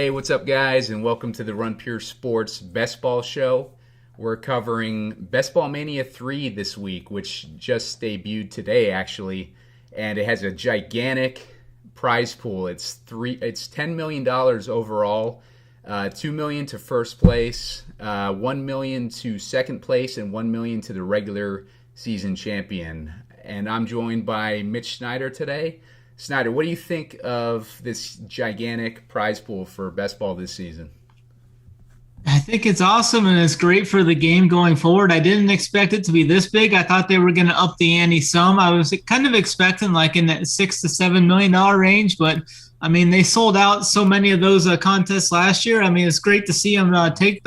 Hey, what's up, guys, and welcome to the Run Pure Sports Best Ball Show. We're covering Best Ball Mania 3 this week, which just debuted today, actually, and it has a gigantic prize pool. It's $10 million overall, $2 million to first place, $1 million to second place, and $1 million to the regular season champion. And I'm joined by Mitch Snyder today. Snyder, what do you think of this gigantic prize pool for best ball this season? I think it's awesome and it's great for the game going forward. I didn't expect it to be this big. I thought they were going to up the ante some. I was kind of expecting like in that $6 to $7 million range, but I mean, they sold out so many of those contests last year. I mean, it's great to see them take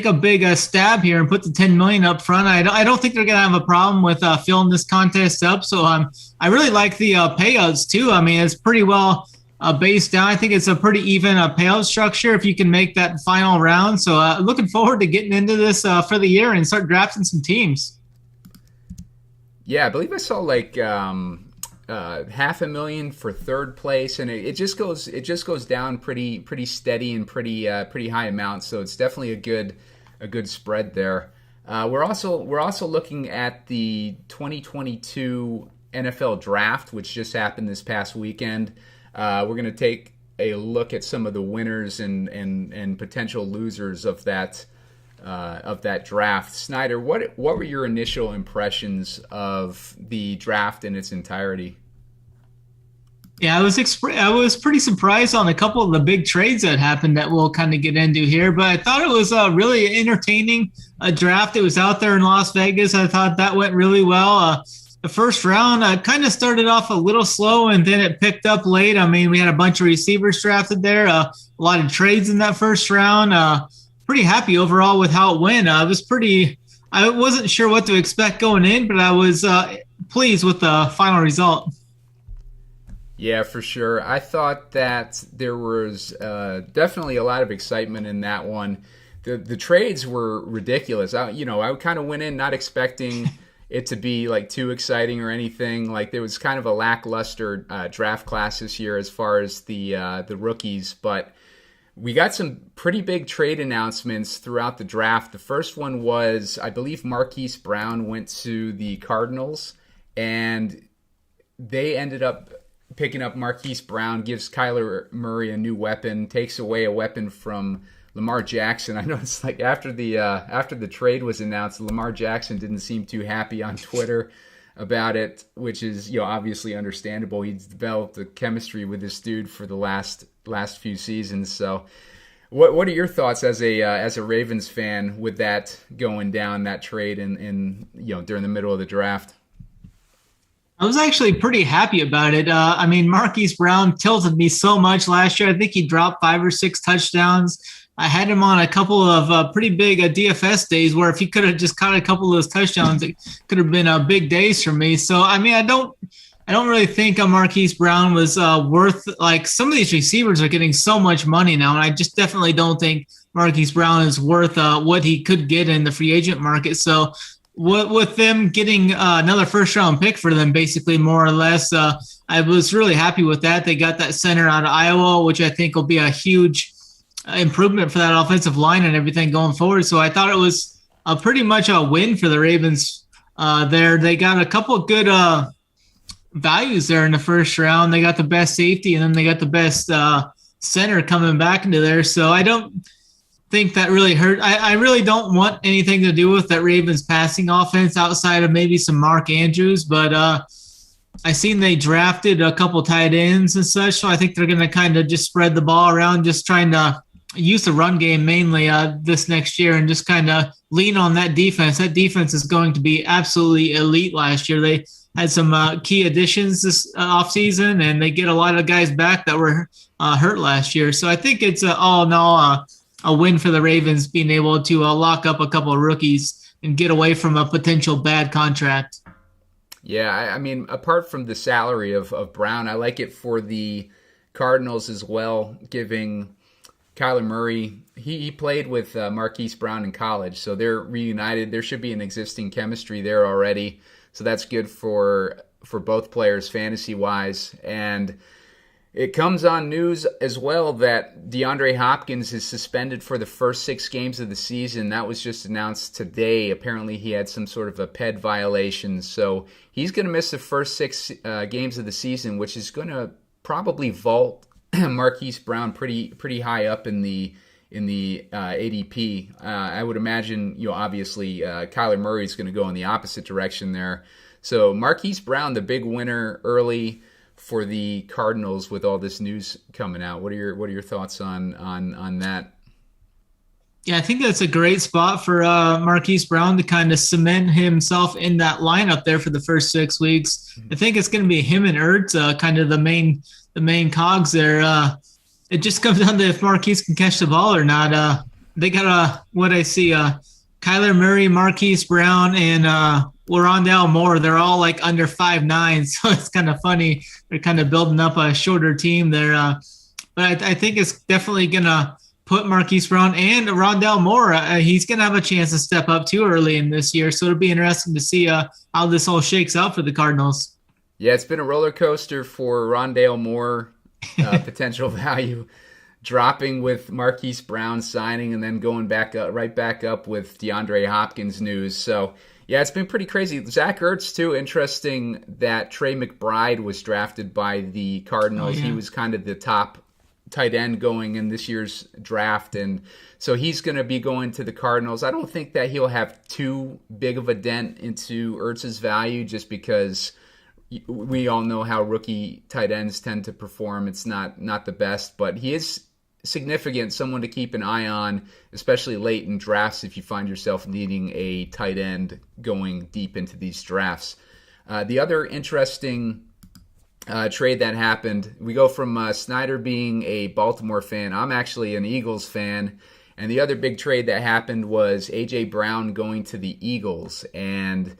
a big stab here and put the $10 million up front. I don't think they're going to have a problem with filling this contest up. So I really like the payouts too. I mean, it's pretty well based down. I think it's a pretty even payout structure if you can make that final round. So looking forward to getting into this for the year and start drafting some teams. Yeah, I believe I saw like $500,000 for third place, and it just goes down pretty steady and pretty high amounts. So it's definitely a good spread there. We're also looking at the 2022 NFL Draft, which just happened this past weekend. We're going to take a look at some of the winners and potential losers of that draft. Snyder, what were your initial impressions of the draft in its entirety? Yeah, I was pretty surprised on a couple of the big trades that happened that we'll kind of get into here, but I thought it was a really entertaining draft. It was out there in Las Vegas. I thought that went really well. The first round kind of started off a little slow, and then it picked up late. I mean, we had a bunch of receivers drafted there, a lot of trades in that first round. Pretty happy overall with how it went. I wasn't sure what to expect going in, but I was pleased with the final result. Yeah, for sure. I thought that there was definitely a lot of excitement in that one. The trades were ridiculous. I kind of went in not expecting it to be like too exciting or anything. Like there was kind of a lackluster draft class this year as far as the rookies, but we got some pretty big trade announcements throughout the draft. The first one was, I believe, Marquise Brown went to the Cardinals, and they ended up picking up Marquise Brown, gives Kyler Murray a new weapon, takes away a weapon from Lamar Jackson. I know it's like after the trade was announced, Lamar Jackson didn't seem too happy on Twitter about it, which is obviously understandable. He's developed a chemistry with this dude for the last few seasons. So, what are your thoughts as a Ravens fan with that going down, that trade in during the middle of the draft? I was actually pretty happy about it. I mean, Marquise Brown tilted me so much last year. I think he dropped 5 or 6 touchdowns. I had him on a couple of pretty big DFS days where if he could have just caught a couple of those touchdowns, it could have been big days for me. So, I mean, I don't really think Marquise Brown was worth, like, some of these receivers are getting so much money now, and I just definitely don't think Marquise Brown is worth what he could get in the free agent market. So, with them getting another first-round pick for them, basically, more or less, I was really happy with that. They got that center out of Iowa, which I think will be a huge improvement for that offensive line and everything going forward. So I thought it was pretty much a win for the Ravens there. They got a couple of good values there in the first round. They got the best safety, and then they got the best center coming back into there. So I don't think that really hurt. I really don't want anything to do with that Ravens passing offense outside of maybe some Mark Andrews, but I seen they drafted a couple tight ends and such, so I think they're going to kind of just spread the ball around, just trying to use the run game mainly this next year and just kind of lean on that defense. That defense is going to be absolutely elite last year. They had some key additions this offseason, and they get a lot of guys back that were hurt last year. So I think it's all in all a win for the Ravens being able to lock up a couple of rookies and get away from a potential bad contract. Yeah, I mean, apart from the salary of Brown, I like it for the Cardinals as well, giving Kyler Murray, he played with Marquise Brown in college, so they're reunited. There should be an existing chemistry there already, so that's good for both players fantasy-wise. And It comes on news as well that DeAndre Hopkins is suspended for the first 6 games of the season. That was just announced today. Apparently he had some sort of a PED violation. So he's going to miss the first 6 games of the season, which is going to probably vault Marquise Brown pretty high up in the ADP. I would imagine, obviously Kyler Murray is going to go in the opposite direction there. So Marquise Brown, the big winner early for the Cardinals with all this news coming out. What are your thoughts on that? Yeah, I think that's a great spot for Marquise Brown to kind of cement himself in that lineup there for the first 6 weeks. I think it's going to be him and Ertz, kind of the main cogs there. It just comes down to if Marquise can catch the ball or not. They got what I see, Kyler Murray, Marquise Brown, and Rondale Moore. They're all like under 5'9", so it's kind of funny. They're kind of building up a shorter team there. But I think it's definitely going to put Marquise Brown and Rondale Moore. He's going to have a chance to step up too early in this year. So it'll be interesting to see how this all shakes out for the Cardinals. Yeah, it's been a roller coaster for Rondale Moore, potential value dropping with Marquise Brown signing and then going right back up with DeAndre Hopkins news. So, yeah, it's been pretty crazy. Zach Ertz, too. Interesting that Trey McBride was drafted by the Cardinals. Oh, yeah. He was kind of the top tight end going in this year's draft, and so he's going to be going to the Cardinals. I don't think that he'll have too big of a dent into Ertz's value just because we all know how rookie tight ends tend to perform. It's not the best, but he is significant, someone to keep an eye on, especially late in drafts if you find yourself needing a tight end going deep into these drafts. The other interesting trade that happened, we go from Snyder being a Baltimore fan. I'm actually an Eagles fan. And the other big trade that happened was A.J. Brown going to the Eagles and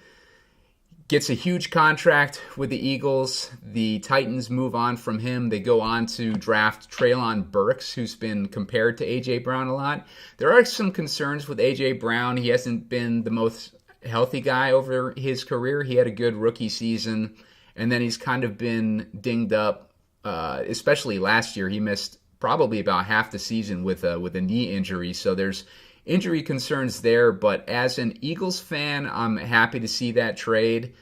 gets a huge contract with the Eagles. The Titans move on from him. They go on to draft Treylon Burks, who's been compared to A.J. Brown a lot. There are some concerns with A.J. Brown. He hasn't been the most healthy guy over his career. He had a good rookie season, and then he's kind of been dinged up, especially last year. He missed probably about half the season with a knee injury. So there's injury concerns there, but as an Eagles fan, I'm happy to see that trade,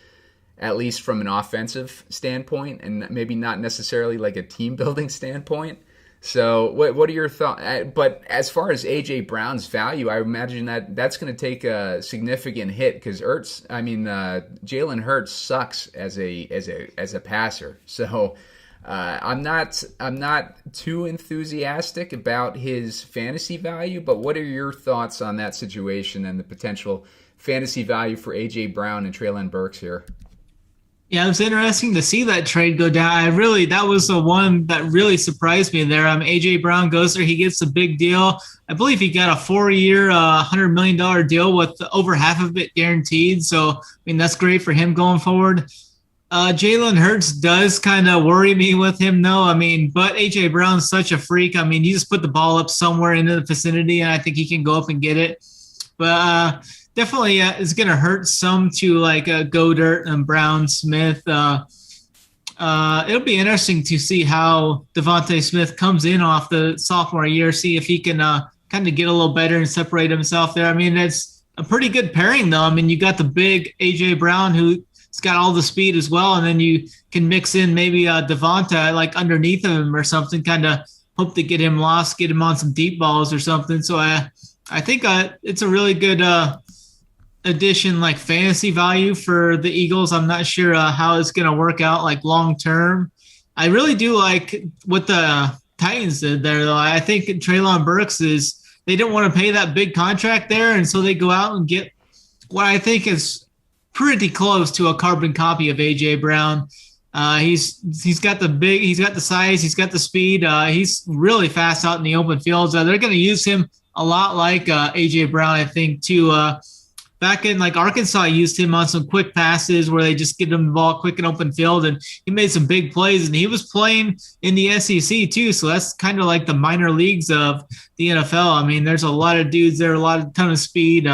at least from an offensive standpoint, and maybe not necessarily like a team-building standpoint. So what are your thoughts? But as far as A.J. Brown's value, I imagine that's going to take a significant hit because Jalen Hurts sucks as a passer. So I'm not too enthusiastic about his fantasy value, but what are your thoughts on that situation and the potential fantasy value for A.J. Brown and Treylon Burks here? Yeah, it was interesting to see that trade go down. That was the one that really surprised me there. A.J. Brown goes there. He gets a big deal. I believe he got a 4-year, $100 million deal with over half of it guaranteed. So, that's great for him going forward. Jalen Hurts does kind of worry me with him, though. But A.J. Brown's such a freak. You just put the ball up somewhere into the vicinity, and I think he can go up and get it. But definitely it's going to hurt some to like Goddard and Brown Smith. It'll be interesting to see how Devontae Smith comes in off the sophomore year, see if he can kind of get a little better and separate himself there. It's a pretty good pairing, though. You got the big A.J. Brown who's got all the speed as well, and then you can mix in maybe Devonta like underneath him or something, kind of hope to get him lost, get him on some deep balls or something. So I think it's a really good addition, like fantasy value for the Eagles. I'm not sure how it's going to work out like long term. I really do like what the Titans did there, though. I think Treylon Burks they didn't want to pay that big contract there, and so they go out and get what I think is pretty close to a carbon copy of A.J. Brown. He's got the size, he's got the speed. He's really fast out in the open fields. They're going to use him a lot like A.J. Brown, I think, too. Back in like Arkansas, used him on some quick passes where they just get him the ball quick and open field, and he made some big plays. And he was playing in the SEC too, so that's kind of like the minor leagues of the NFL. There's a lot of dudes there, ton of speed.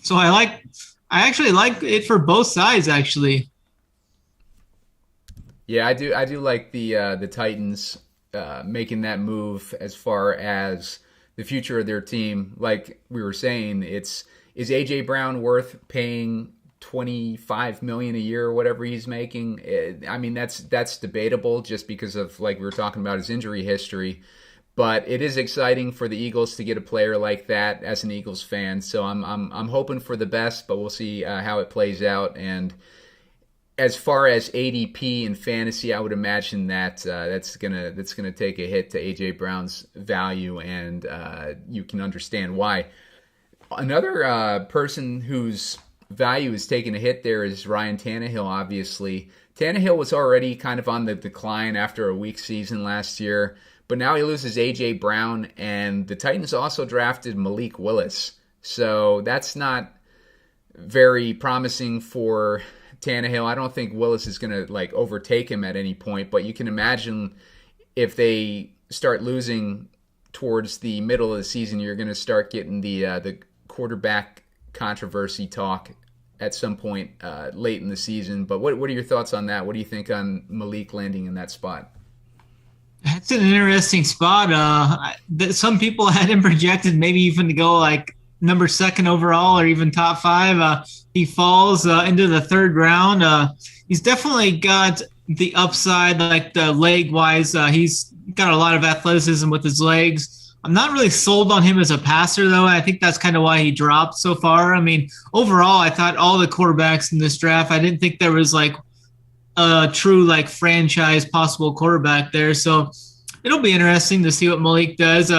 So I actually like it for both sides, actually. Yeah, I do like the Titans making that move as far as the future of their team. Like we were saying, is AJ Brown worth paying $25 million a year or whatever he's making? I mean, that's debatable just because of, like we were talking about, his injury history. But it is exciting for the Eagles to get a player like that as an Eagles fan. So I'm hoping for the best, but we'll see how it plays out. And as far as ADP and fantasy, I would imagine that that's gonna take a hit to AJ Brown's value, and you can understand why. Another person whose value is taking a hit there is Ryan Tannehill. Obviously, Tannehill was already kind of on the decline after a weak season last year, but now he loses AJ Brown, and the Titans also drafted Malik Willis, so that's not very promising for Tannehill. I don't think Willis is going to like overtake him at any point, but you can imagine if they start losing towards the middle of the season, you're going to start getting the quarterback controversy talk at some point late in the season. But what are your thoughts on that? What do you think on Malik landing in that spot? That's an interesting spot. Some people had him projected maybe even to go like number 2 overall or even top 5. He falls into the 3rd round. He's definitely got the upside, like the leg-wise. He's got a lot of athleticism with his legs. I'm not really sold on him as a passer, though. I think that's kind of why he dropped so far. I mean, overall, I thought all the quarterbacks in this draft, I didn't think there was like a true like franchise possible quarterback there. So it'll be interesting to see what Malik does.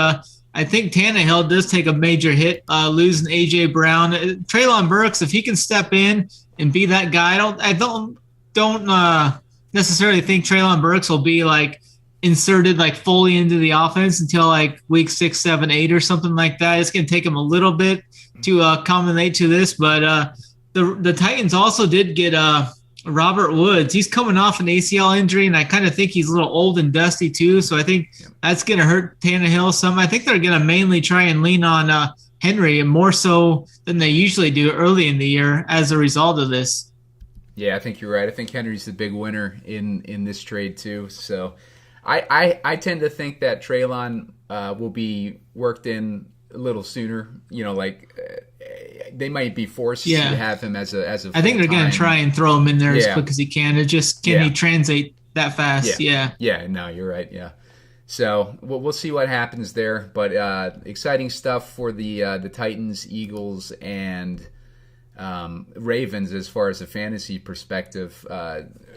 I think Tannehill does take a major hit, losing A.J. Brown. Treylon Burks, if he can step in and be that guy, I don't necessarily think Treylon Burks will be like inserted like fully into the offense until like week 6, 7, 8 or something like that. It's going to take him a little bit to accommodate to this, but the Titans also did get Robert Woods. He's coming off an ACL injury, and I kind of think he's a little old and dusty too. So I think that's going to hurt Tannehill some. I think they're going to mainly try and lean on Henry, and more so than they usually do early in the year as a result of this. Yeah, I think you're right. I think Henry's the big winner in this trade too. So I tend to think that Treylon will be worked in a little sooner. You know, like they might be forced to have him as a. I think they're going to try and throw him in there as quick as he can. It just can he translate that fast? Yeah. No, you're right. Yeah. So we'll see what happens there, but exciting stuff for the Titans, Eagles, and Ravens as far as a fantasy perspective.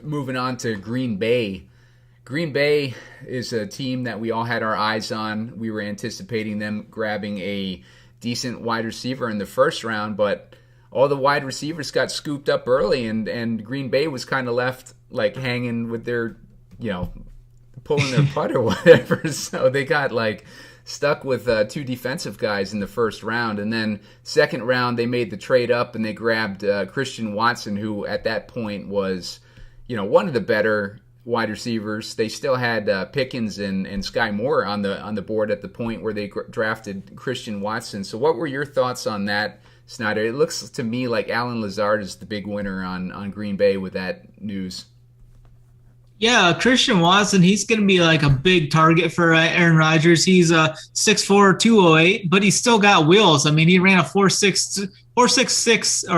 Moving on to Green Bay. Green Bay is a team that we all had our eyes on. We were anticipating them grabbing a decent wide receiver in the first round, but all the wide receivers got scooped up early, and Green Bay was kind of left like hanging with their, pulling their putt or whatever. So they got like stuck with 2 defensive guys in the first round, and then second round they made the trade up and they grabbed Christian Watson, who at that point was, one of the better wide receivers. They still had Pickens and Sky Moore on the board at the point where they drafted Christian Watson. So what were your thoughts on that, Snyder? It looks to me like Allen Lazard is the big winner on Green Bay with that news. Yeah, Christian Watson, he's going to be like a big target for Aaron Rodgers. He's 6'4", 208, but he's still got wheels. I mean, he ran a 4.66 or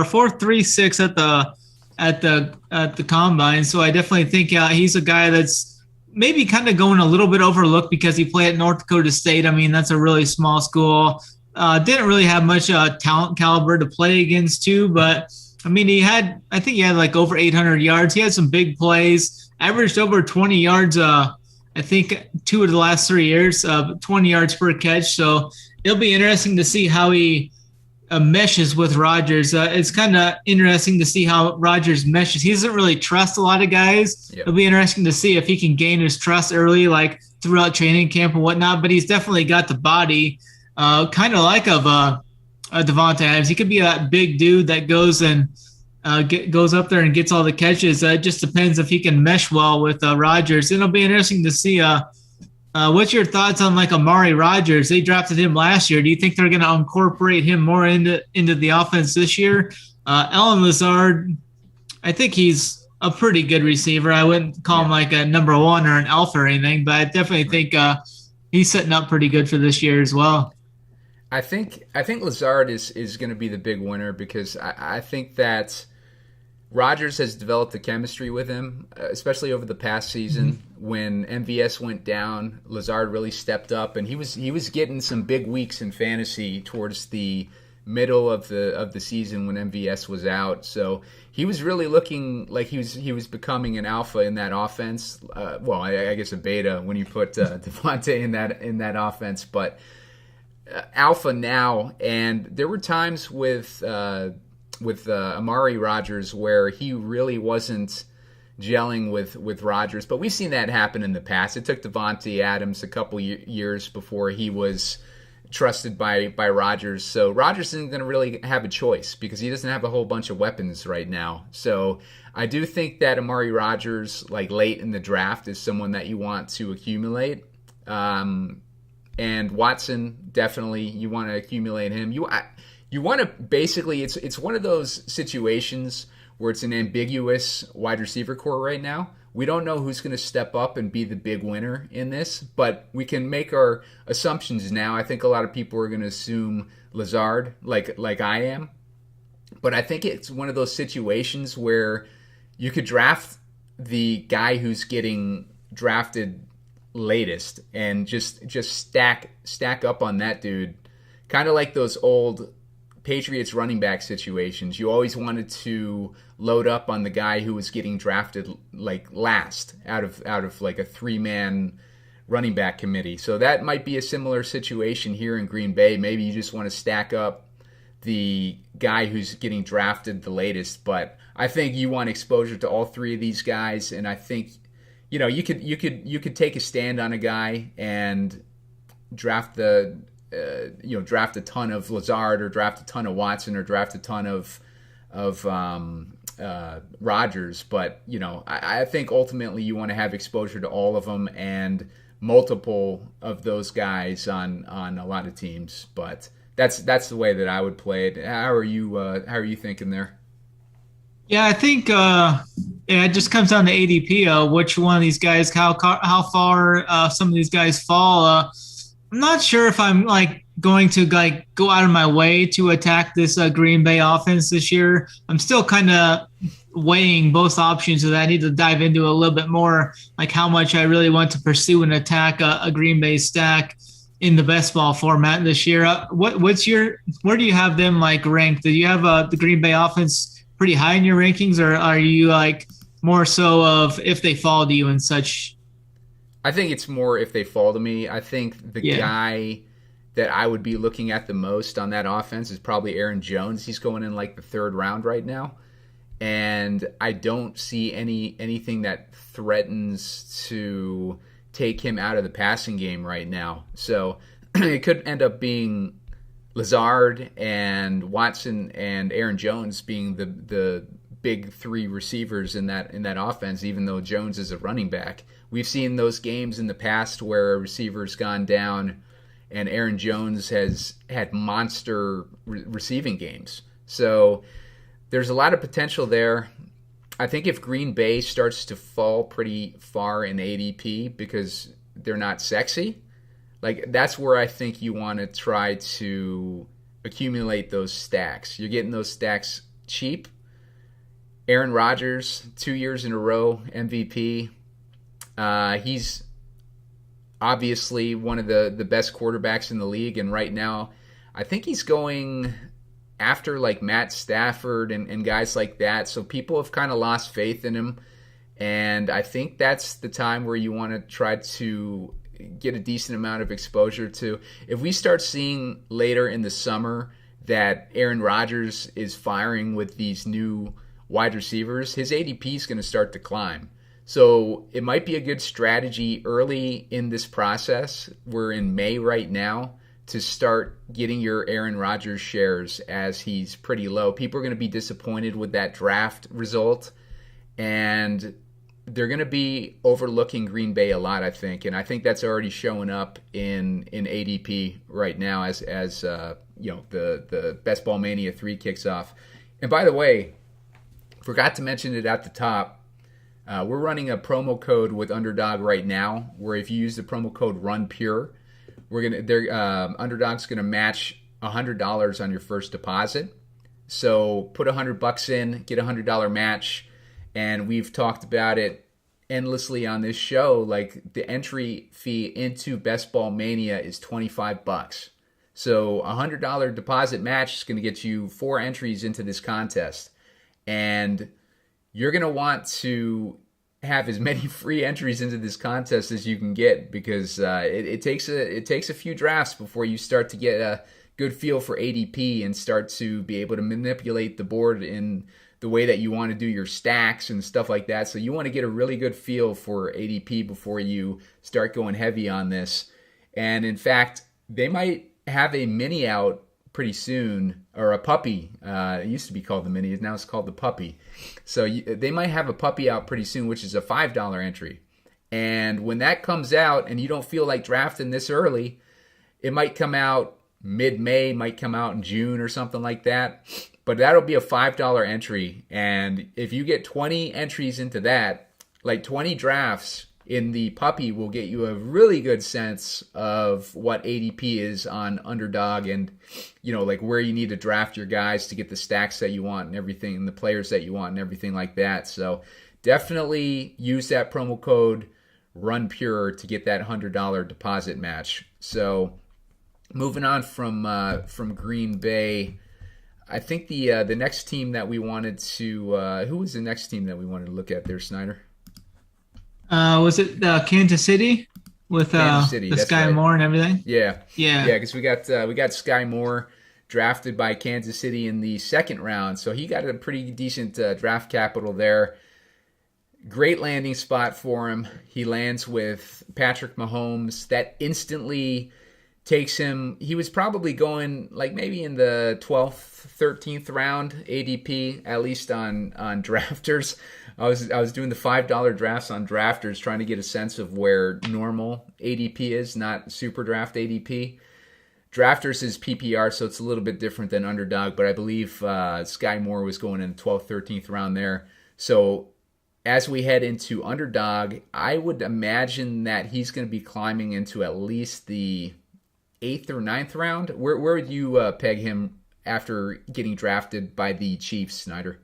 4.36 at the combine. So I definitely think he's a guy that's maybe kind of going a little bit overlooked because he played at North Dakota State. I mean, that's a really small school. Didn't really have much talent caliber to play against too, but I mean, I think he had like over 800 yards. He had some big plays, averaged over 20 yards. I think 2 of the last 3 years, 20 yards per catch. So it'll be interesting to see how he meshes with Rodgers. It's kind of interesting to see how Rodgers meshes. He doesn't really trust a lot of guys. Yep. It'll be interesting to see if he can gain his trust early, like throughout training camp and whatnot. But he's definitely got the body, kind of like of Davante Adams. He could be that big dude that goes and goes up there and gets all the catches. It just depends if he can mesh well with Rodgers. It'll be interesting to see. What's your thoughts on like Amari Rogers? They drafted him last year. Do you think they're going to incorporate him more into the offense this year? Allen Lazard, I think he's a pretty good receiver. I wouldn't call him like a number one or an alpha or anything, but I definitely think he's setting up pretty good for this year as well. I think Lazard is going to be the big winner because I think that Rodgers has developed the chemistry with him, especially over the past season. Mm-hmm. When MVS went down, Lazard really stepped up, and he was getting some big weeks in fantasy towards the middle of the season when MVS was out. So he was really looking like he was becoming an alpha in that offense. I guess a beta when you put Devontae in that offense, but alpha now. And there were times with Amari Rogers where he really wasn't gelling with Rodgers, but we've seen that happen in the past. It took Devontae Adams a couple years before he was trusted by Rodgers. So Rodgers isn't going to really have a choice because he doesn't have a whole bunch of weapons right now. So I do think that Amari Rogers, like late in the draft, is someone that you want to accumulate. And Watson, definitely, you want to accumulate him. You want to basically, it's one of those situations where it's an ambiguous wide receiver core right now. We don't know who's going to step up and be the big winner in this, but we can make our assumptions now. I think a lot of people are going to assume Lazard, like I am. But I think it's one of those situations where you could draft the guy who's getting drafted latest and just stack up on that dude. Kind of like those old Patriots running back situations. You always wanted to load up on the guy who was getting drafted like last out of like a 3-man running back committee. So that might be a similar situation here in Green Bay. Maybe you just want to stack up the guy who's getting drafted the latest, but I think you want exposure to all three of these guys, and I think you could take a stand on a guy and draft draft a ton of Lazard or draft a ton of Watson or draft a ton of Rodgers. But, I think ultimately you want to have exposure to all of them and multiple of those guys on a lot of teams. But that's the way that I would play it. How are you thinking there? Yeah, I think it just comes down to ADP. Which one of these guys, how far some of these guys fall. I'm not sure if I'm going to go out of my way to attack this Green Bay offense this year. I'm still kind of weighing both options that I need to dive into a little bit more, like how much I really want to pursue and attack a Green Bay stack in the best ball format this year. Where do you have them ranked? Do you have the Green Bay offense pretty high in your rankings, or are you more so of if they fall to you and such? I think it's more if they fall to me. I think the guy that I would be looking at the most on that offense is probably Aaron Jones. He's going in the third round right now. And I don't see anything that threatens to take him out of the passing game right now. So it could end up being Lazard and Watson and Aaron Jones being the big three receivers in that offense, even though Jones is a running back. We've seen those games in the past where a receiver's gone down and Aaron Jones has had monster receiving games. So there's a lot of potential there. I think if Green Bay starts to fall pretty far in ADP because they're not sexy, that's where I think you want to try to accumulate those stacks. You're getting those stacks cheap. Aaron Rodgers, 2 years in a row, MVP. He's obviously one of the best quarterbacks in the league, and right now I think he's going after Matt Stafford and guys like that. So people have kind of lost faith in him, and I think that's the time where you want to try to get a decent amount of exposure to. If we start seeing later in the summer that Aaron Rodgers is firing with these new wide receivers, his ADP is going to start to climb. So it might be a good strategy early in this process. We're in May right now, to start getting your Aaron Rodgers shares as he's pretty low. People are going to be disappointed with that draft result, and they're going to be overlooking Green Bay a lot, I think. And I think that's already showing up in ADP right now as the Best Ball Mania 3 kicks off. And by the way, forgot to mention it at the top, We're running a promo code with Underdog right now, where if you use the promo code RunPure, Underdog's gonna match $100 on your first deposit. So put $100 in, get $100 match, and we've talked about it endlessly on this show. Like, the entry fee into Best Ball Mania is $25. So a $100 deposit match is going to get you 4 entries into this contest, and you're going to want to have as many free entries into this contest as you can get, because it takes a few drafts before you start to get a good feel for ADP and start to be able to manipulate the board in the way that you want to do your stacks and stuff like that. So you want to get a really good feel for ADP before you start going heavy on this. And in fact, they might have a mini out pretty soon, or a puppy. It used to be called the mini, now it's called the puppy. So they might have a puppy out pretty soon, which is a $5 entry. And when that comes out and you don't feel like drafting this early, it might come out mid-May, might come out in June or something like that. But that'll be a $5 entry. And if you get 20 entries into that, like 20 drafts in the puppy, will get you a really good sense of what ADP is on Underdog, and, you know, like where you need to draft your guys to get the stacks that you want and everything, and the players that you want and everything like that. So definitely use that promo code RunPure to get that $100 deposit match. So moving on from Green Bay, I think the next team that we wanted to who was the next team that we wanted to look at there, Snyder? Was it Kansas City with Kansas City, the Sky right. Moore and everything? Yeah. Because we got Sky Moore drafted by Kansas City in the second round, so he got a pretty decent draft capital there. Great landing spot for him. He lands with Patrick Mahomes. That instantly takes him. He was probably going like maybe in the 12th, 13th round ADP, at least on Drafters. I was doing the $5 drafts on Drafters, trying to get a sense of where normal ADP is, not super draft ADP. Drafters is PPR, so it's a little bit different than Underdog, but I believe Sky Moore was going in the 12th, 13th round there. So as we head into Underdog, I would imagine that he's going to be climbing into at least the 8th or 9th round. Where would you peg him after getting drafted by the Chiefs, Snyder?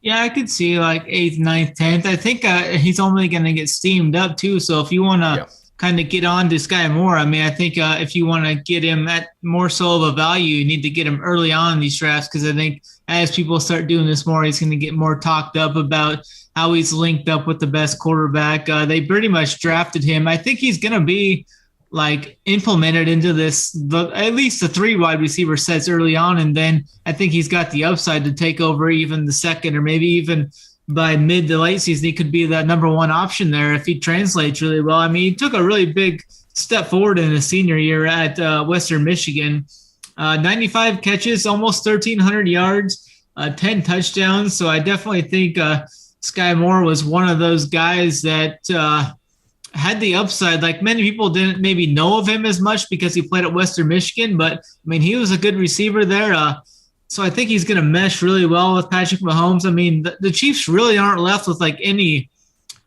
Yeah, I could see like 8th, 9th, 10th. I think he's only going to get steamed up too. So if you want to kind of get on to Sky Moore, I mean, I think if you want to get him at more so of a value, you need to get him early on in these drafts, because I think as people start doing this more, he's going to get more talked up about how he's linked up with the best quarterback. They pretty much drafted him. I think he's going to be like implemented into at least the 3 wide receiver sets early on. And then I think he's got the upside to take over even the second, or maybe even by mid to late season, he could be that number 1 option there if he translates really well. I mean, he took a really big step forward in his senior year at Western Michigan. 95 catches, almost 1,300 yards, 10 touchdowns. So I definitely think Sky Moore was one of those guys that had the upside. Like, many people didn't maybe know of him as much because he played at Western Michigan, but I mean, he was a good receiver there. So I think he's going to mesh really well with Patrick Mahomes. I mean, the Chiefs really aren't left with like any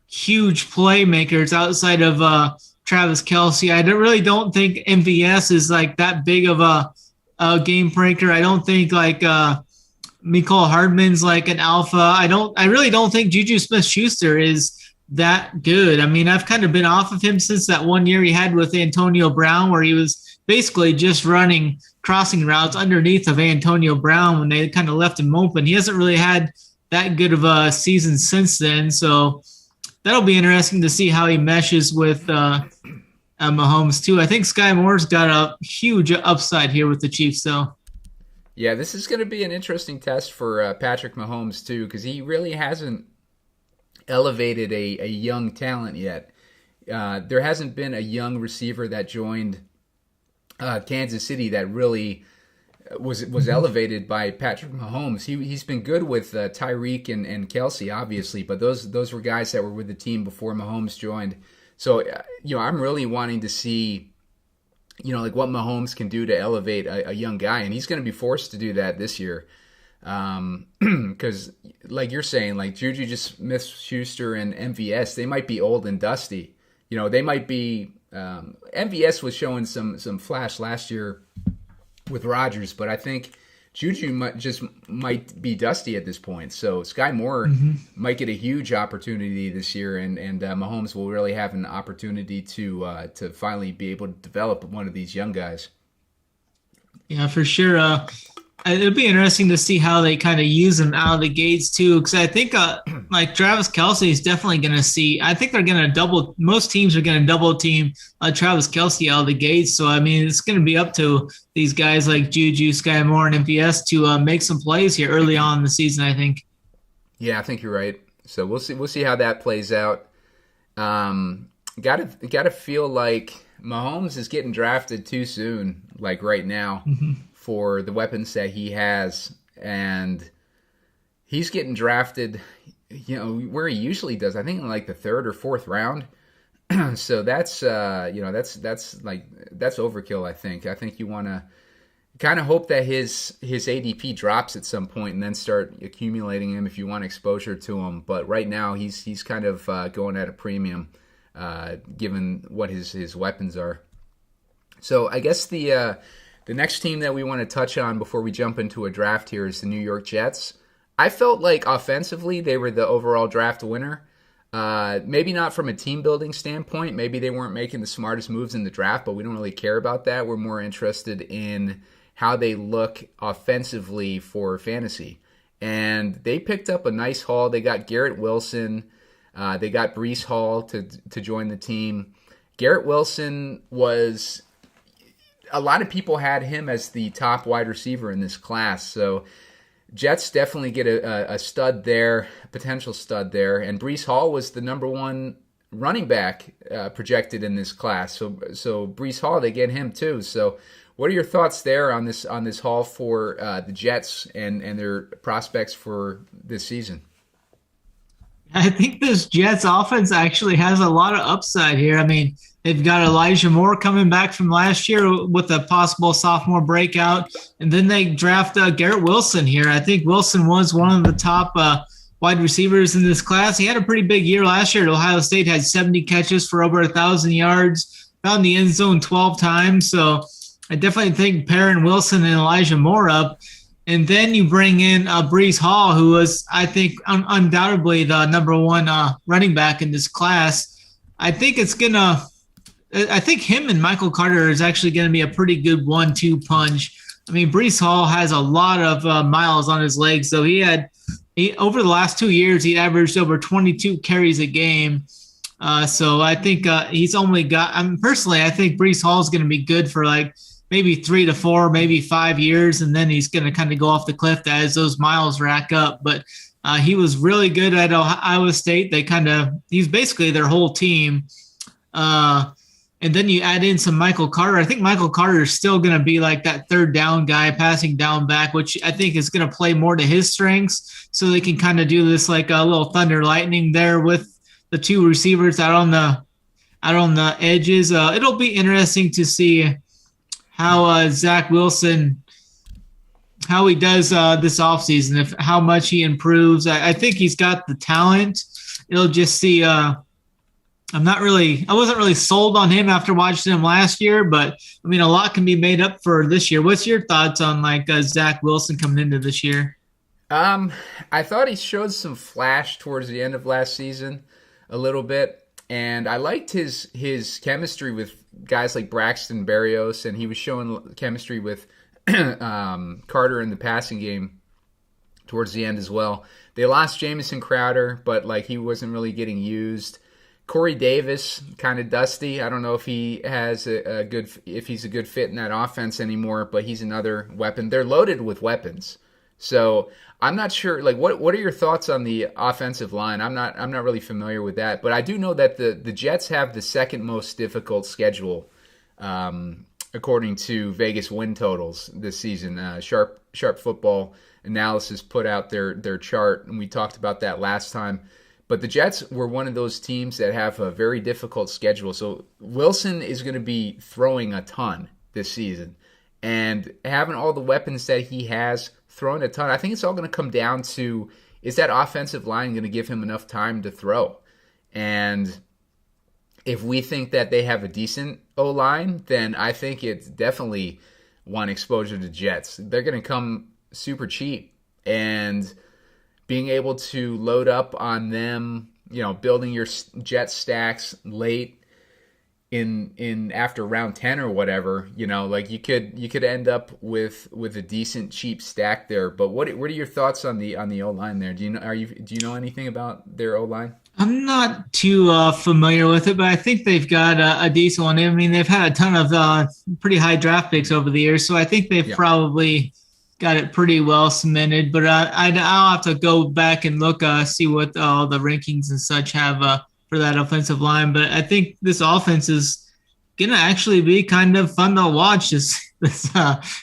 huge playmakers outside of Travis Kelce. I really don't think MVS is like that big of a game breaker. I don't think like Mecole Hardman's like an alpha. I really don't think Juju Smith-Schuster is that good. I mean, I've kind of been off of him since that one year he had with Antonio Brown, where he was basically just running crossing routes underneath of Antonio Brown when they kind of left him open. He hasn't really had that good of a season since then. So that'll be interesting to see how he meshes with Mahomes too. I think Sky Moore's got a huge upside here with the Chiefs though. Yeah, this is going to be an interesting test for Patrick Mahomes too, because he really hasn't elevated a young talent yet. There hasn't been a young receiver that joined Kansas City that really was elevated by Patrick Mahomes. He's been good with Tyreek and Kelce, obviously, but those were guys that were with the team before Mahomes joined. So I'm really wanting to see like what Mahomes can do to elevate a young guy, and he's going to be forced to do that this year. Because like you're saying, like Juju Smith-Schuster and MVS, they might be old and dusty. They might be. MVS was showing some flash last year with Rodgers, but I think Juju might be dusty at this point. So Sky Moore might get a huge opportunity this year, and Mahomes will really have an opportunity to finally be able to develop one of these young guys. Yeah, for sure. It'll be interesting to see how they kind of use him out of the gates too, because I think like Travis Kelce is definitely going to see. I think they're going to most teams are going to double team Travis Kelce out of the gates. So I mean, it's going to be up to these guys like Juju, Sky Moore, and MVS to make some plays here early on in the season, I think. Yeah, I think you're right. So we'll see how that plays out. Gotta feel like Mahomes is getting drafted too soon, like right now. For the weapons that he has, and he's getting drafted, where he usually does. I think in like the 3rd or 4th round. So that's that's overkill. I think you want to kind of hope that his ADP drops at some point, and then start accumulating him if you want exposure to him. But right now he's kind of going at a premium, given what his weapons are. So I guess the next team that we want to touch on before we jump into a draft here is the New York Jets. I felt like offensively they were the overall draft winner. Maybe not from a team-building standpoint. Maybe they weren't making the smartest moves in the draft, but we don't really care about that. We're more interested in how they look offensively for fantasy. And they picked up a nice haul. They got Garrett Wilson. They got Breece Hall to join the team. Garrett Wilson was... A lot of people had him as the top wide receiver in this class. So Jets definitely get a stud there, a potential stud there. And Breece Hall was the number 1 running back projected in this class. So Breece Hall, they get him too. So what are your thoughts there on this haul for the Jets and their prospects for this season? I think this Jets offense actually has a lot of upside here. I mean, they've got Elijah Moore coming back from last year with a possible sophomore breakout. And then they draft Garrett Wilson here. I think Wilson was one of the top wide receivers in this class. He had a pretty big year last year at Ohio State, had 70 catches for over 1,000 yards, found the end zone 12 times. So I definitely think pairing Wilson and Elijah Moore up. And then you bring in Breece Hall, who was, I think, undoubtedly the number 1 running back in this class. I think him and Michael Carter is actually going to be a pretty good 1-2 punch. I mean, Breece Hall has a lot of miles on his legs. So he over the last 2 years, he averaged over 22 carries a game. So I think he's only got, personally, I think Breece Hall is going to be good for like maybe 3 to 4, maybe 5 years. And then he's going to kind of go off the cliff as those miles rack up. But he was really good at Iowa State. He's basically their whole team. And then you add in some Michael Carter. I think Michael Carter is still going to be like that 3rd down guy, passing down back, which I think is going to play more to his strengths. So they can kind of do this like a little thunder lightning there with the 2 receivers out on the edges. It'll be interesting to see how Zach Wilson, how he does this offseason, how much he improves. I think he's got the talent. It'll just see. I wasn't really sold on him after watching him last year, but I mean, a lot can be made up for this year. What's your thoughts on like Zach Wilson coming into this year? I thought he showed some flash towards the end of last season a little bit, and I liked his chemistry with guys like Braxton Berrios, and he was showing chemistry with Carter in the passing game towards the end as well. They lost Jameson Crowder, but like he wasn't really getting used. Corey Davis, kind of dusty. I don't know if he has if he's a good fit in that offense anymore, but he's another weapon. They're loaded with weapons. So I'm not sure, like, what are your thoughts on the offensive line? I'm not really familiar with that, but I do know that the Jets have the second most difficult schedule, according to Vegas win totals this season. Sharp Football Analysis put out their chart, and we talked about that last time. But the Jets were one of those teams that have a very difficult schedule. So Wilson is going to be throwing a ton this season. and having all the weapons that he has, throwing a ton. I think it's all going to come down to, is that offensive line going to give him enough time to throw? And if we think that they have a decent O-line, then I think it's definitely one exposure to Jets. They're going to come super cheap, and being able to load up on them, building your Jet stacks late in after round 10 or whatever, like you could end up with a decent cheap stack there. But what are your thoughts on the O-line there? Do you know anything about their O-line? I'm not too familiar with it, but I think they've got a decent one. I mean, they've had a ton of pretty high draft picks over the years, so I think they've probably got it pretty well cemented. But I'll have to go back and look, see what all the rankings and such have for that offensive line. But I think this offense is going to actually be kind of fun to watch this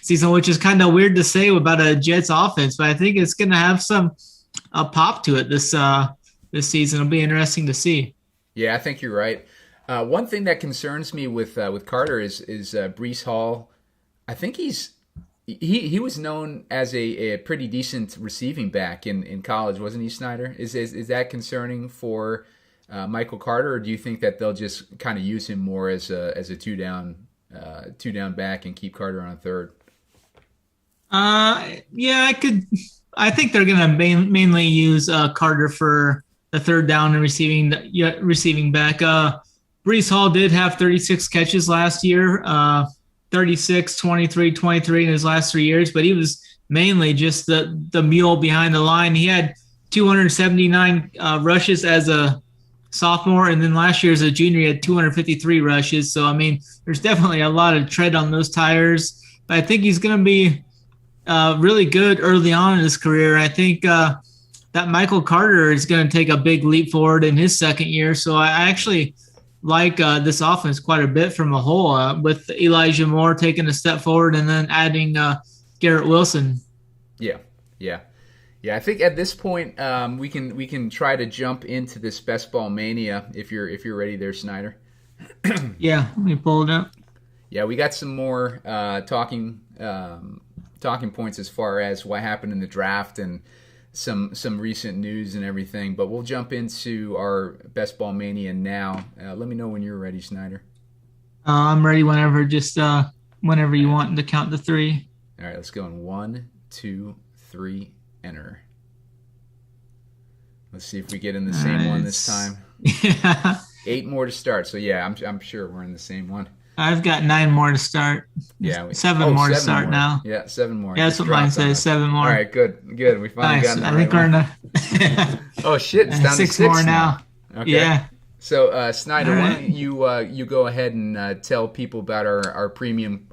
season, which is kind of weird to say about a Jets offense, but I think it's going to have some pop to it this season. It'll be interesting to see. Yeah, I think you're right. One thing that concerns me with Carter is Breece Hall. I think he was known as a pretty decent receiving back in college, wasn't he, Snyder? Is that concerning for Michael Carter, or do you think that they'll just kind of use him more as a two down back and keep Carter on third? Yeah, I think they're going to mainly use Carter for the third down and receiving back. Breece Hall did have 36 catches last year, 36, 23, 23 in his last 3 years, but he was mainly just the mule behind the line. He had 279 rushes as a sophomore, and then last year as a junior he had 253 rushes. So I mean, there's definitely a lot of tread on those tires, but I think he's going to be really good early on in his career. I think that Michael Carter is going to take a big leap forward in his second year. So I actually like this offense quite a bit from a whole, with Elijah Moore taking a step forward and then adding Garrett Wilson. Yeah, I think at this point we can try to jump into this best ball mania if you're ready there, Snyder. Yeah, let me pull it up. Yeah, we got some more talking points as far as what happened in the draft and some recent news and everything. But we'll jump into our best ball mania now. Let me know when you're ready, Snyder. I'm ready whenever. Just whenever you want to count to three. All right, let's go in 1, 2, 3. Enter. Let's see if we get in the same one this time. Yeah. 8 more to start. So yeah, I'm sure we're in the same one. I've got 9 more to start. Yeah, 7 more to start more. Now. Yeah, 7 more. Yeah, that's what mine says. 7 more. All right, good. We finally got it. I think we're in the. Oh shit! It's down 6 to 6 more now. Okay. Yeah. So Snyder, why don't you go ahead and tell people about our premium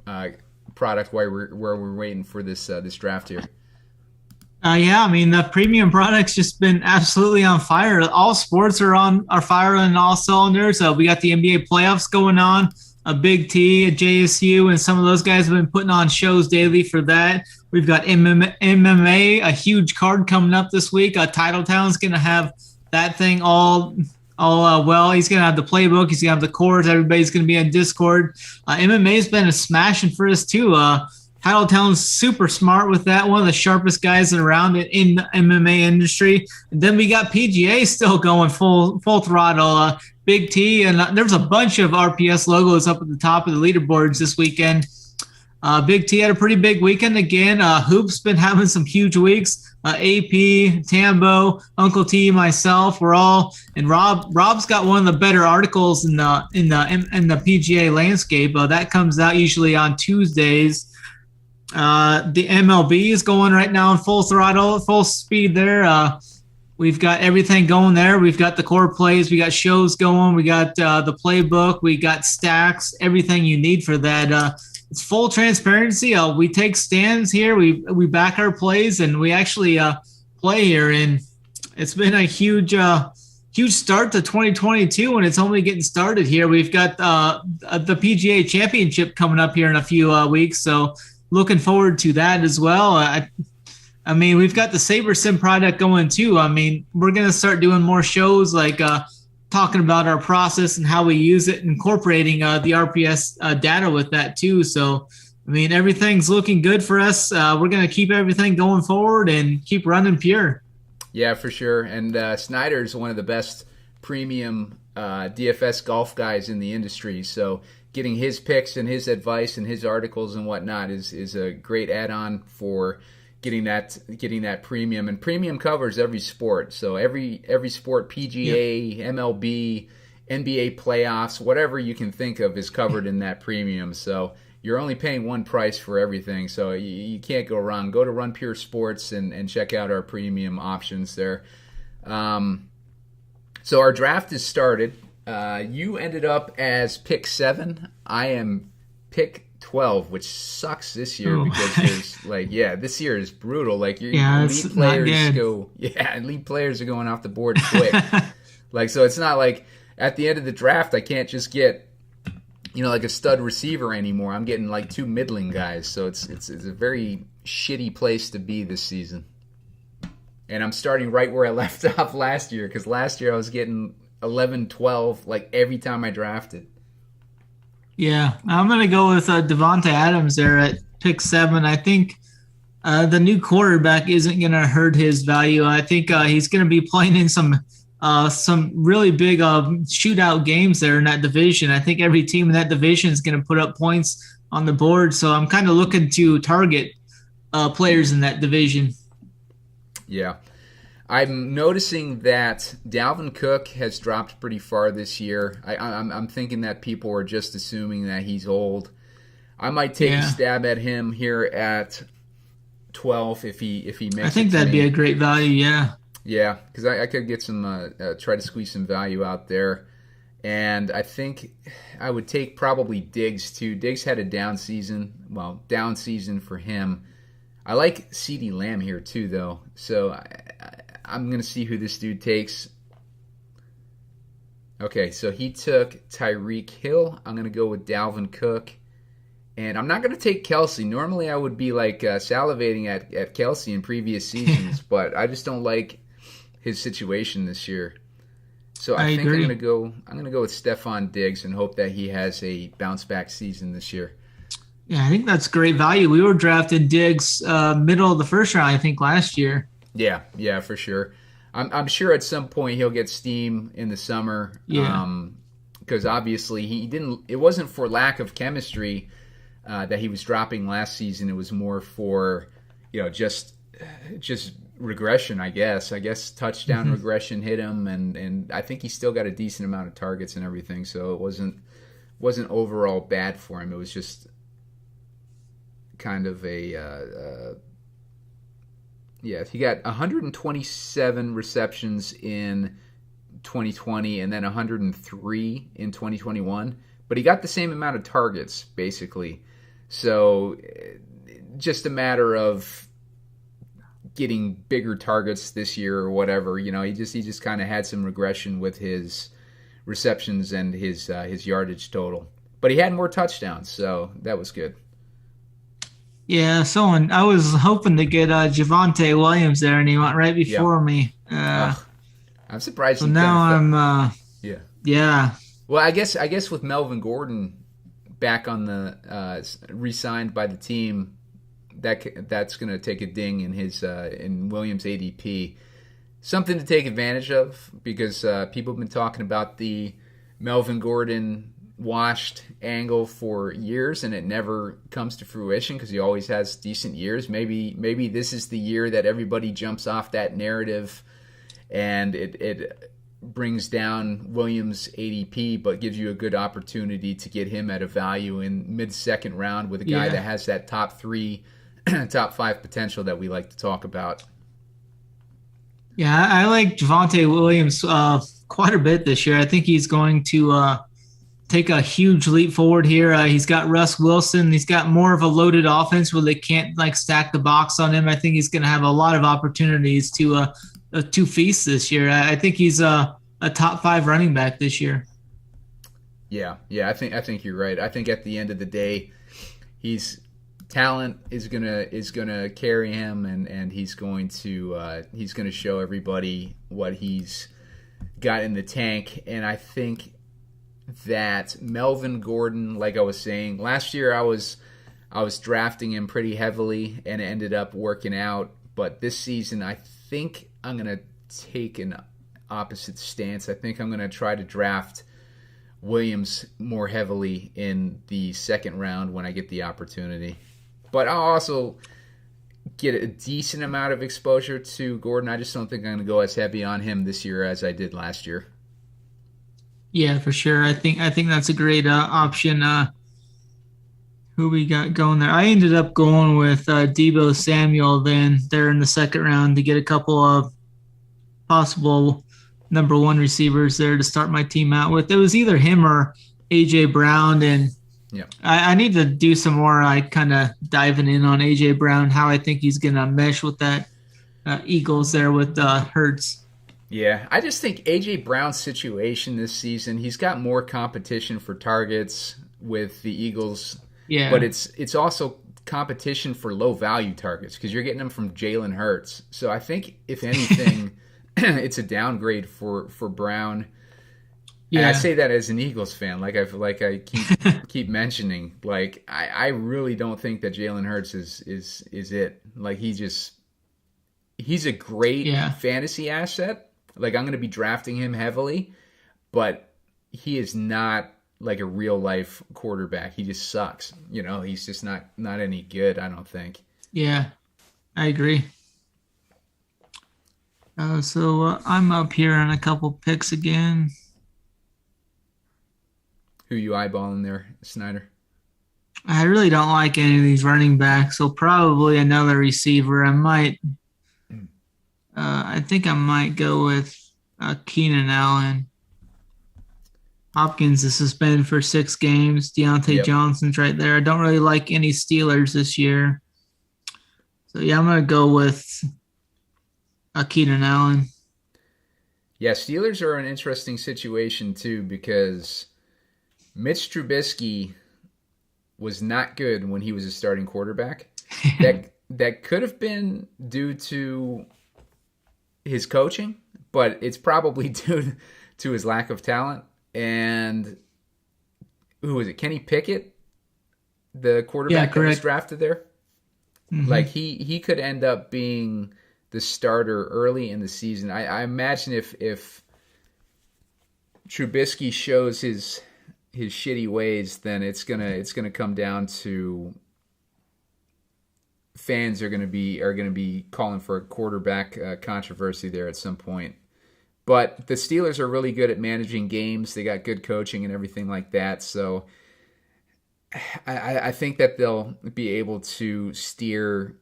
product where we're waiting for this draft here. Yeah, I mean, the premium product's just been absolutely on fire. All sports are firing on all cylinders. We got the NBA playoffs going on. A BigT, a JSU, and some of those guys have been putting on shows daily for that. We've got MMA, a huge card coming up this week. Titletown's going to have that thing all well. He's going to have the playbook. He's going to have the course. Everybody's going to be on Discord. MMA's been a smashing for us, too. Titletown's super smart with that. One of the sharpest guys around in the MMA industry. And then we got PGA still going full throttle. BigT, and there's a bunch of RPS logos up at the top of the leaderboards this weekend. BigT had a pretty big weekend again. Hoop's been having some huge weeks. AP, Tambo, Uncle T, myself, we're all, and Rob's got one of the better articles in the PGA landscape. That comes out usually on Tuesdays. The MLB is going right now in full throttle, full speed there. We've got everything going there. We've got the core plays. We got shows going. We got the playbook. We got stacks, everything you need for that. It's full transparency. We take stands here. We back our plays, and we actually play here. And it's been a huge start to 2022, and it's only getting started here. We've got the PGA Championship coming up here in a few weeks, so looking forward to that as well. I mean, we've got the SaberSim product going too. I mean, we're going to start doing more shows like talking about our process and how we use it, incorporating the RPS data with that too. So I mean, everything's looking good for us. We're going to keep everything going forward and keep running pure. Yeah, for sure. And Snyder is one of the best premium DFS golf guys in the industry. So getting his picks and his advice and his articles and whatnot is a great add-on for getting that premium. And premium covers every sport. So every sport, PGA, MLB, NBA playoffs, whatever you can think of is covered in that premium. So you're only paying one price for everything, so you can't go wrong. Go to Run Pure Sports and check out our premium options there. So our draft is started. You ended up as pick 7. I am pick 12, which sucks this year because this year is brutal. Like elite players are going off the board quick. So it's not like at the end of the draft I can't just get like a stud receiver anymore. I'm getting like 2 middling guys, so it's a very shitty place to be this season. And I'm starting right where I left off last year, because last year I was getting 11, 12 like every time I drafted. Yeah, I'm going to go with Davante Adams there at pick 7. I think the new quarterback isn't going to hurt his value. I think he's going to be playing in some really big shootout games there in that division. I think every team in that division is going to put up points on the board. So I'm kind of looking to target players in that division. Yeah. I'm noticing that Dalvin Cook has dropped pretty far this year. I'm thinking that people are just assuming that he's old. I might take a stab at him here at 12 if he makes it. I think that'd be a great value, yeah. Yeah, because I could get some, try to squeeze some value out there. And I think I would take probably Diggs too. Diggs had a down season for him. I like CeeDee Lamb here too, though. So I'm going to see who this dude takes. Okay, so he took Tyreek Hill. I'm going to go with Dalvin Cook. And I'm not going to take Kelsey. Normally I would be salivating at Kelsey in previous seasons, but I just don't like his situation this year. So I think agree. I'm going to go with Stephon Diggs and hope that he has a bounce back season this year. Yeah, I think that's great value. We were drafted Diggs middle of the first round, I think, last year. Yeah, for sure. I'm sure at some point he'll get steam in the summer. Yeah. Because obviously it wasn't for lack of chemistry that he was dropping last season. It was more for, just regression, I guess. Touchdown regression hit him, and I think he still got a decent amount of targets and everything. So it wasn't overall bad for him. It was just kind of he got 127 receptions in 2020 and then 103 in 2021, but he got the same amount of targets basically. So just a matter of getting bigger targets this year or whatever. He just kind of had some regression with his receptions and his yardage total, but he had more touchdowns, so that was good. Yeah, I was hoping to get Javonte Williams there, and he went right before me. I'm surprised. So now I'm. Yeah. Well, I guess with Melvin Gordon back on the re-signed by the team, that's going to take a ding in his in Williams' ADP. Something to take advantage of, because people have been talking about the Melvin Gordon washed angle for years, and it never comes to fruition because he always has decent years. Maybe this is the year that everybody jumps off that narrative and it brings down Williams' ADP, but gives you a good opportunity to get him at a value in mid-second round with a guy that has that top 3, top 5 potential that we like to talk about. Yeah, I like Javonte Williams quite a bit this year. I think he's going to take a huge leap forward here. He's got Russ Wilson. He's got more of a loaded offense where they can't stack the box on him. I think he's going to have a lot of opportunities to feast this year. I think he's a top 5 running back this year. Yeah, I think you're right. I think at the end of the day, talent is gonna carry him, and he's going to show everybody what he's got in the tank. And I think that Melvin Gordon, like I was saying, last year I was I was drafting him pretty heavily, and it ended up working out. But this season, I think I'm going to take an opposite stance. I think I'm going to try to draft Williams more heavily in the second round when I get the opportunity. But I'll also get a decent amount of exposure to Gordon. I just don't think I'm going to go as heavy on him this year as I did last year. Yeah, for sure. I think that's a great option. Who we got going there? I ended up going with Deebo Samuel then there in the second round to get a couple of possible number one receivers there to start my team out with. It was either him or A.J. Brown, and I need to do some more kind of diving in on A.J. Brown, how I think he's going to mesh with that Eagles there with Hurts. Yeah, I just think A.J. Brown's situation this season, he's got more competition for targets with the Eagles. Yeah. But it's also competition for low-value targets because you're getting them from Jalen Hurts. So I think, if anything, it's a downgrade for Brown. Yeah. And I say that as an Eagles fan, like I keep mentioning. Like I really don't think that Jalen Hurts is it. Like he's a great fantasy asset. Like I'm going to be drafting him heavily, but he is not like a real life quarterback. He just sucks. He's just not any good, I don't think. Yeah, I agree. So I'm up here on a couple picks again. Who you eyeballing there, Snyder? I really don't like any of these running backs, so probably another receiver. I think I might go with Keenan Allen. Hopkins is suspended for 6 games. Deontay Johnson's right there. I don't really like any Steelers this year. So, I'm going to go with Keenan Allen. Yeah, Steelers are an interesting situation, too, because Mitch Trubisky was not good when he was a starting quarterback. That could have been due to his coaching, but it's probably due to his lack of talent. And who was it? Kenny Pickett, the quarterback that was drafted there. Mm-hmm. Like he could end up being the starter early in the season. I imagine if Trubisky shows his shitty ways, then it's gonna come down to fans are gonna be calling for a quarterback controversy there at some point. But the Steelers are really good at managing games. They got good coaching and everything like that. So I think that they'll be able to steer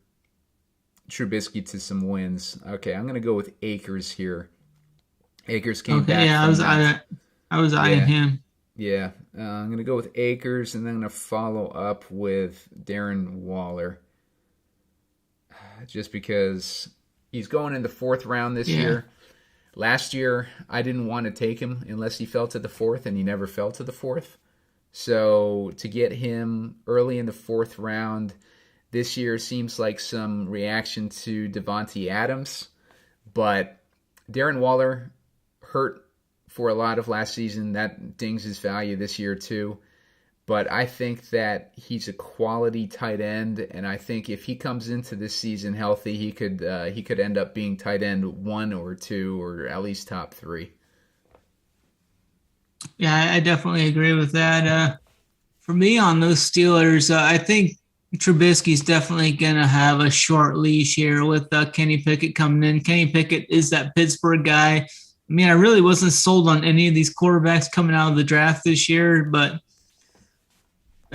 Trubisky to some wins. Okay, I'm going to go with Akers here. Akers came back. Yeah, I was eyeing him. Yeah, I'm going to go with Akers, and then I'm going to follow up with Darren Waller. Just because he's going in the 4th round this year. Last year, I didn't want to take him unless he fell to the 4th, and he never fell to the 4th. So to get him early in the 4th round this year seems like some reaction to Devontae Adams. But Darren Waller hurt for a lot of last season. That dings his value this year too. But I think that he's a quality tight end, and I think if he comes into this season healthy, he could end up being tight end 1 or 2 or at least top 3. Yeah, I definitely agree with that. For me on those Steelers, I think Trubisky's definitely going to have a short leash here with Kenny Pickett coming in. Kenny Pickett is that Pittsburgh guy. I mean, I really wasn't sold on any of these quarterbacks coming out of the draft this year, but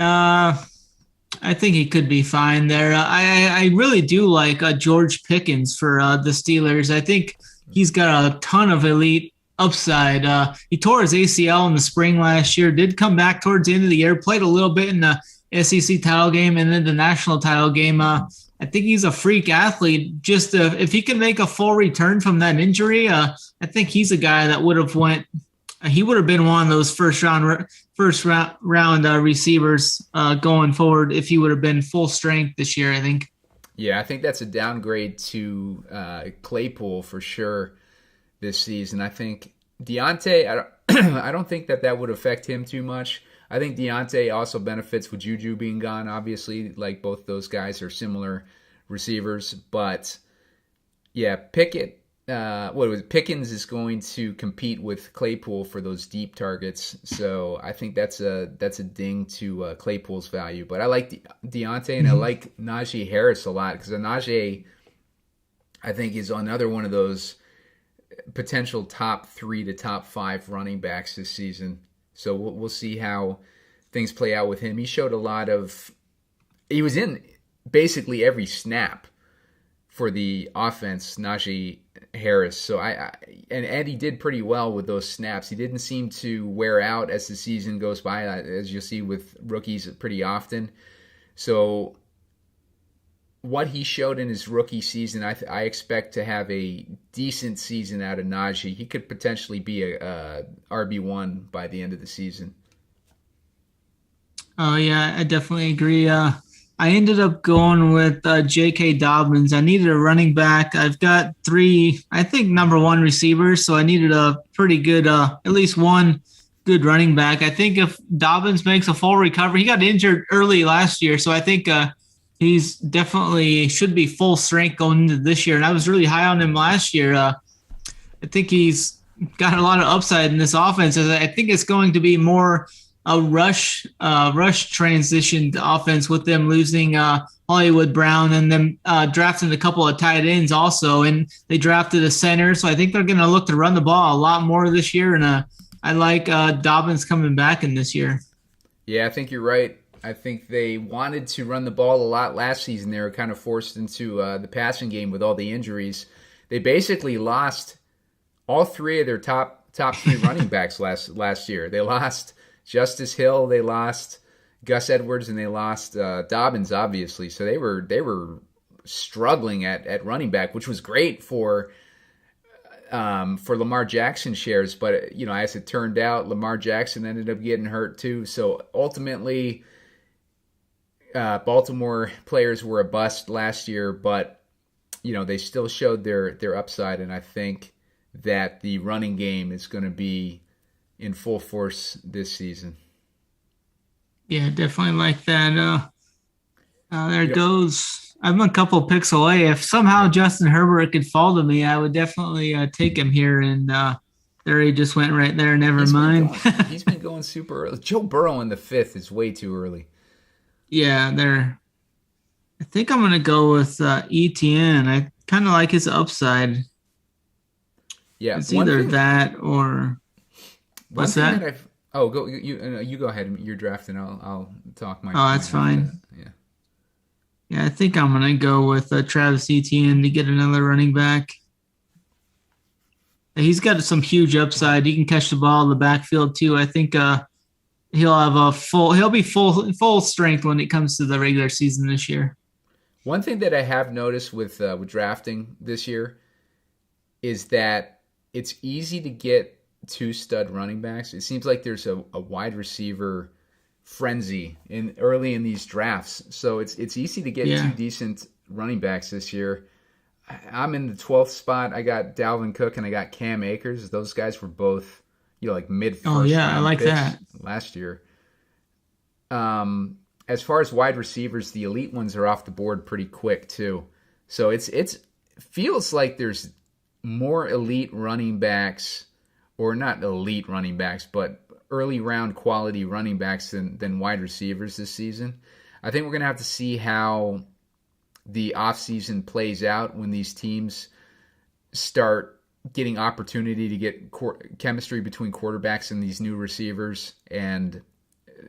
I think he could be fine there. I really do like George Pickens for the Steelers. I think he's got a ton of elite upside. He tore his ACL in the spring last year, did come back towards the end of the year, played a little bit in the SEC title game and then the national title game. I think he's a freak athlete. Just if he can make a full return from that injury, I think he's a guy that would have went. He would have been one of those first round receivers going forward if he would have been full strength this year, I think. Yeah, I think that's a downgrade to Claypool for sure this season. I think Deontay, I don't think that would affect him too much. I think Deontay also benefits with Juju being gone, obviously. Like, both those guys are similar receivers. But, yeah, Pickens is going to compete with Claypool for those deep targets. So I think that's a ding to Claypool's value. But I like Deontay, and I like Najee Harris a lot, because Najee, I think, is another one of those potential top 3 to top 5 running backs this season. So we'll see how things play out with him. He showed he was in basically every snap for the offense, Najee Harris. So and he did pretty well with those snaps. He didn't seem to wear out as the season goes by, as you'll see with rookies pretty often. So what he showed in his rookie season, I expect to have a decent season out of Najee. He could potentially be a RB1 by the end of the season. Oh, yeah, I definitely agree. I ended up going with J.K. Dobbins. I needed a running back. I've got 3, I think, number 1 receivers, so I needed a pretty good, at least one good running back. I think if Dobbins makes a full recovery, he got injured early last year, so I think he's definitely should be full strength going into this year. And I was really high on him last year. I think he's got a lot of upside in this offense. I think it's going to be more a rush transition offense with them losing Hollywood Brown and them drafting a couple of tight ends also. And they drafted a center. So I think they're going to look to run the ball a lot more this year. And I like Dobbins coming back in this year. Yeah, I think you're right. I think they wanted to run the ball a lot last season. They were kind of forced into the passing game with all the injuries. They basically lost all 3 of their top 3 running backs last year. They lost Justice Hill, they lost Gus Edwards, and they lost Dobbins, obviously. So they were struggling at running back, which was great for Lamar Jackson shares. But as it turned out, Lamar Jackson ended up getting hurt too. So ultimately, Baltimore players were a bust last year, but they still showed their upside, and I think that the running game is going to be in full force this season. Yeah, definitely like that. There it goes. I'm a couple picks away. If somehow Justin Herbert could fall to me, I would definitely take him here. And there he just went right there. Never mind. He's been going super early. Joe Burrow in the 5th is way too early. Yeah, I think I'm going to go with ETN. I kind of like his upside. Yeah, it's either that or what's that? Go you go ahead. You're drafting. I'll talk my. Oh, that's fine. Yeah, I think I'm going to go with Travis Etienne to get another running back. He's got some huge upside. He can catch the ball in the backfield too. I think he'll be full strength when it comes to the regular season this year. One thing that I have noticed with drafting this year is that it's easy to get 2 stud running backs. It seems like there's a wide receiver frenzy early in these drafts. So it's easy to get 2 decent running backs this year. I'm in the 12th spot. I got Dalvin Cook and I got Cam Akers. Those guys were both like mid-first round I like picks that last year. As far as wide receivers, the elite ones are off the board pretty quick too. So it feels like there's more elite running backs, or not elite running backs, but early round quality running backs than wide receivers this season. I think we're going to have to see how the offseason plays out when these teams start getting opportunity to get chemistry between quarterbacks and these new receivers and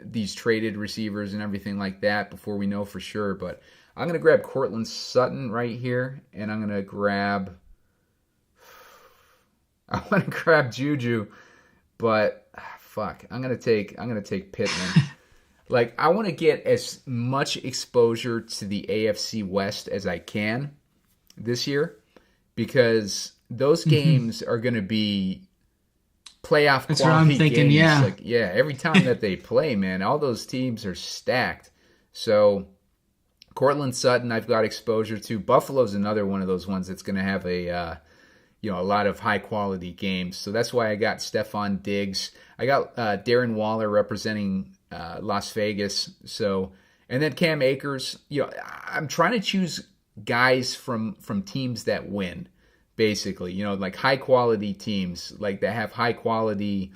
these traded receivers and everything like that before we know for sure. But I'm going to grab Cortland Sutton right here, and I'm going to grab Juju, but I'm going to take Pittman. Like, I want to get as much exposure to the AFC West as I can this year, because those games are going to be playoff That's quality what I'm thinking, games. yeah. Every time that they play, man, all those teams are stacked. So Cortland Sutton, I've got exposure to. Buffalo's another one of those ones that's going to have a lot of high quality games. So that's why I got Stephon Diggs. I got Darren Waller representing Las Vegas. So, and then Cam Akers. I'm trying to choose guys from teams that win, basically. Like high quality teams, like that have high quality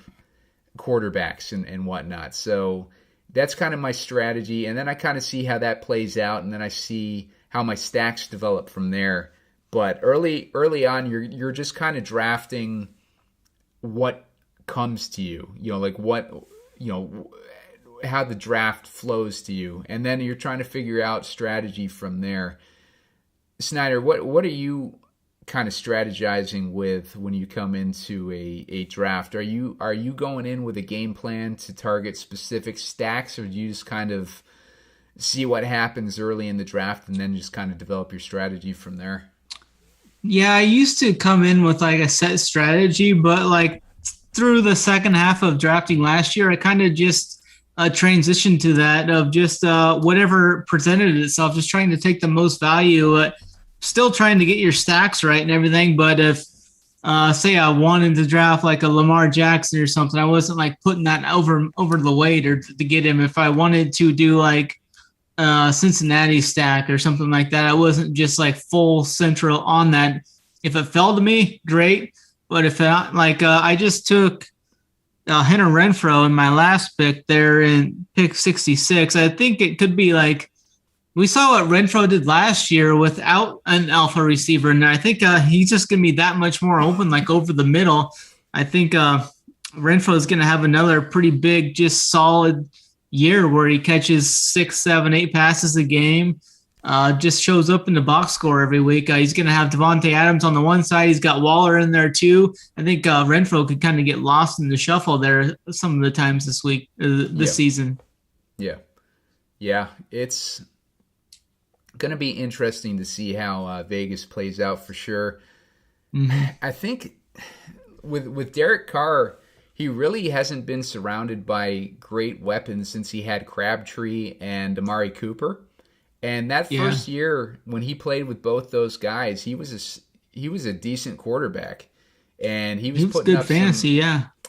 quarterbacks and whatnot. So that's kind of my strategy, and then I kind of see how that plays out, and then I see how my stacks develop from there. But early on, you're just kind of drafting what comes to you, like what, how the draft flows to you, and then you're trying to figure out strategy from there. Snyder, what are you kind of strategizing with when you come into a draft? Are you going in with a game plan to target specific stacks, or do you just kind of see what happens early in the draft and then just kind of develop your strategy from there? Yeah, I used to come in with like a set strategy, but like through the second half of drafting last year, I kind of just transitioned to that of just whatever presented itself, just trying to take the most value, still trying to get your stacks right and everything. But if, say I wanted to draft like a Lamar Jackson or something, I wasn't like putting that over the weight or to get him. If I wanted to do like Cincinnati stack or something like that, I wasn't just like full central on that. If it fell to me, great. But if not, like I just took Hunter Renfrow in my last pick there in pick 66. I think it could be like we saw what Renfrow did last year without an alpha receiver, and I think he's just going to be that much more open, like over the middle. I think Renfrow is going to have another pretty big, just solid year where he catches 6, 7, 8 passes a game, just shows up in the box score every week. He's going to have Devontae Adams on the one side. He's got Waller in there too. I think Renfrow could kind of get lost in the shuffle there some of the times this week, this season. Yeah. It's going to be interesting to see how Vegas plays out for sure. Mm-hmm. I think with Derek Carr, he really hasn't been surrounded by great weapons since he had Crabtree and Amari Cooper. And that first year when he played with both those guys, he was a decent quarterback, and he was putting good up fantasy.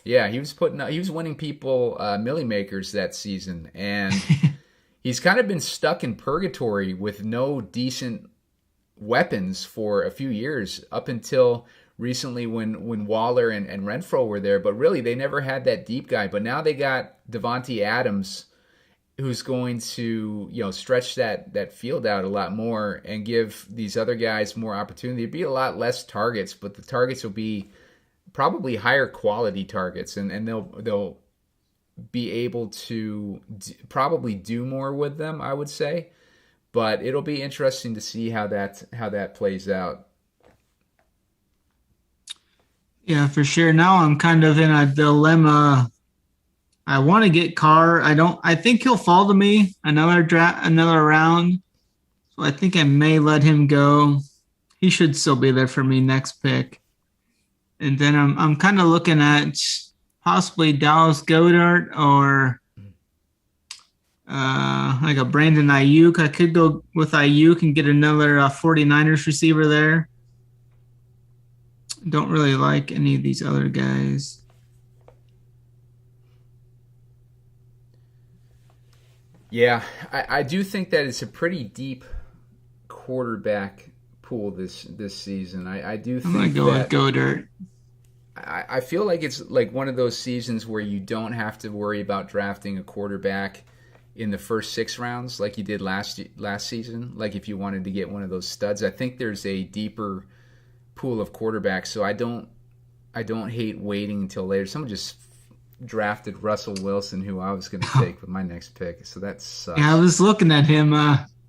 He was winning people milli makers that season, and he's kind of been stuck in purgatory with no decent weapons for a few years up until recently when Waller and Renfrow were there. But really, they never had that deep guy. But now they got Devontae Adams, who's going to stretch that field out a lot more and give these other guys more opportunity. It'd be a lot less targets, but the targets will be probably higher quality targets, and they'll be able to probably do more with them, I would say. But it'll be interesting to see how that plays out. Yeah, for sure. Now I'm kind of in a dilemma. I want to get Carr. I think he'll fall to me another round. So I think I may let him go. He should still be there for me next pick. And then I'm kind of looking at possibly Dallas Goedert or like a Brandon Ayuk. I could go with Ayuk and get another 49ers receiver there. Don't really like any of these other guys. Yeah, I do think that it's a pretty deep quarterback pool this season. I do think I'm going to go with Goedert. I feel like it's like one of those seasons where you don't have to worry about drafting a quarterback in the first 6 rounds like you did last season. Like if you wanted to get one of those studs, I think there's a deeper pool of quarterbacks, so I don't hate waiting until later. Someone just drafted Russell Wilson, who I was going to take with my next pick, so that sucks. Yeah, I was looking at him,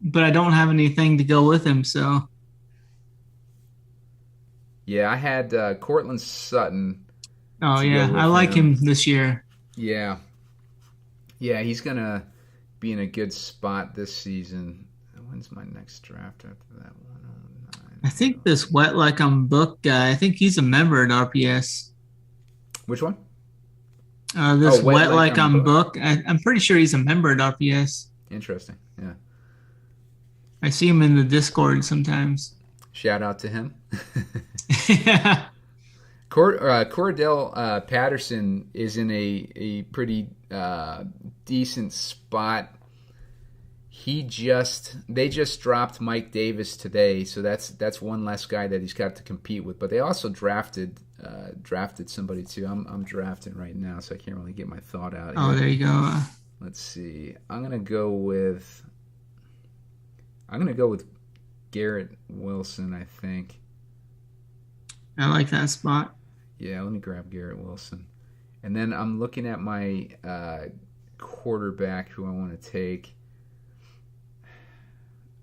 but I don't have anything to go with him, so. Yeah, I had Cortland Sutton. Oh, yeah, I like him this year. Yeah, he's going to be in a good spot this season. When's my next draft after that one? I think this Wet Like I'm Book guy, I think he's a member at RPS. Which one? This Wet Like I'm Book. I'm pretty sure he's a member at RPS. Interesting, yeah. I see him in the Discord sometimes. Shout out to him. Yeah. Cordell Patterson is in a pretty decent spot. They just dropped Mike Davis today, so that's one less guy that he's got to compete with. But they also drafted somebody too. I'm drafting right now, so I can't really get my thought out. Oh, there you go. Let's see. I'm gonna go with Garrett Wilson, I think. I like that spot. Yeah, let me grab Garrett Wilson. And then I'm looking at my quarterback who I want to take.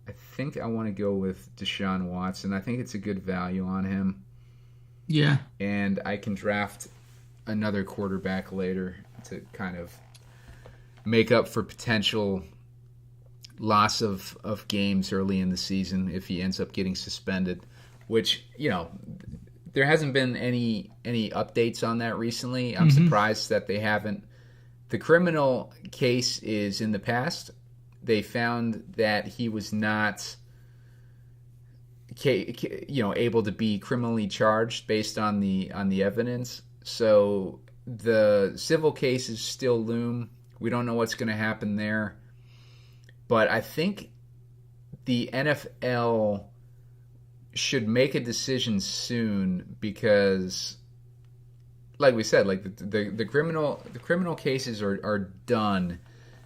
I think I want to go with Deshaun Watson. I think it's a good value on him. Yeah. And I can draft another quarterback later to kind of make up for potential loss of games early in the season if he ends up getting suspended, which, there hasn't been any updates on that recently. I'm surprised that they haven't. The criminal case is in the past. They found that he was not able to be criminally charged based on the evidence. So the civil cases still loom. We don't know what's going to happen there. But I think the NFL should make a decision soon because, like we said, like the criminal cases are done,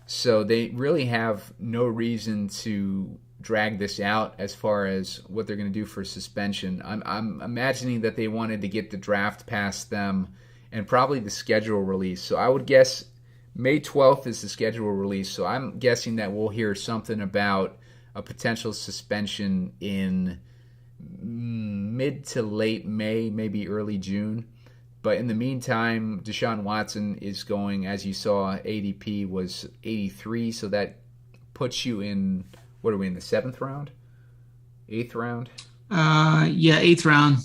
so they really have no reason to drag this out as far as what they're going to do for suspension. I'm imagining that they wanted to get the draft past them and probably the schedule release. So I would guess May 12th is the schedule release. So I'm guessing that we'll hear something about a potential suspension in mid to late May, maybe early June. But in the meantime, Deshaun Watson is going, as you saw, ADP was 83, so that puts you in, what are we, in the 7th round? 8th round? Yeah, 8th round.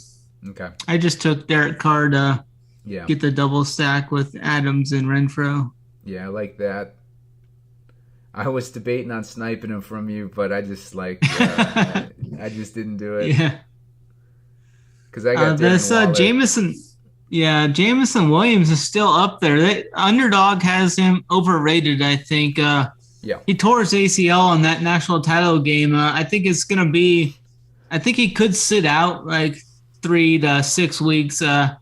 Okay. I just took Derek Carr to get the double stack with Adams and Renfro. Yeah, I like that. I was debating on sniping him from you, but I just I just didn't do it. Yeah. Because I got this Jameson. Yeah, Jamison Williams is still up there. Underdog has him overrated, I think. He tore his ACL in that national title game. I think it's going to be – I think he could sit out like 3 to 6 weeks. I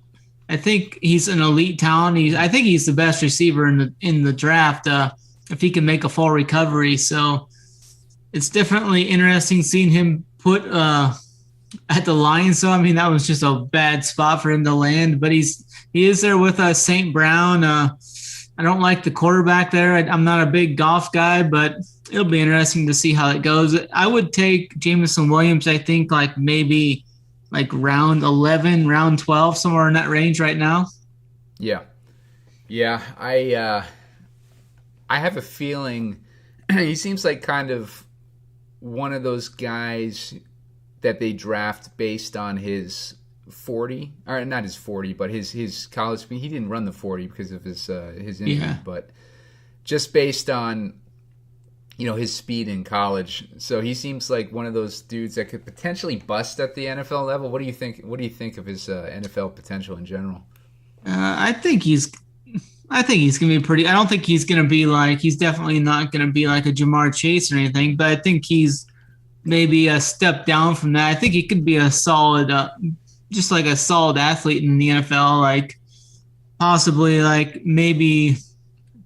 think he's an elite talent. I think he's the best receiver in the draft if he can make a full recovery. So it's definitely interesting seeing him put at the Lions. So, I mean, that was just a bad spot for him to land. But he is there with St. Brown. I don't like the quarterback there. I'm not a big golf guy, but it'll be interesting to see how it goes. I would take Jameson Williams, I think, maybe round 11, round 12, somewhere in that range right now. Yeah. Yeah, I have a feeling he seems like kind of one of those guys that they draft based on his 40, or not his 40, but his college speed. He didn't run the 40 because of his injury, but just based on his speed in college. So he seems like one of those dudes that could potentially bust at the NFL level. What do you think? What do you think of his NFL potential in general? I think he's gonna be pretty. I don't think he's gonna be he's definitely not gonna be like a Jamar Chase or anything. But I think he's maybe a step down from that. I think he could be a solid, just a solid athlete in the NFL. Possibly maybe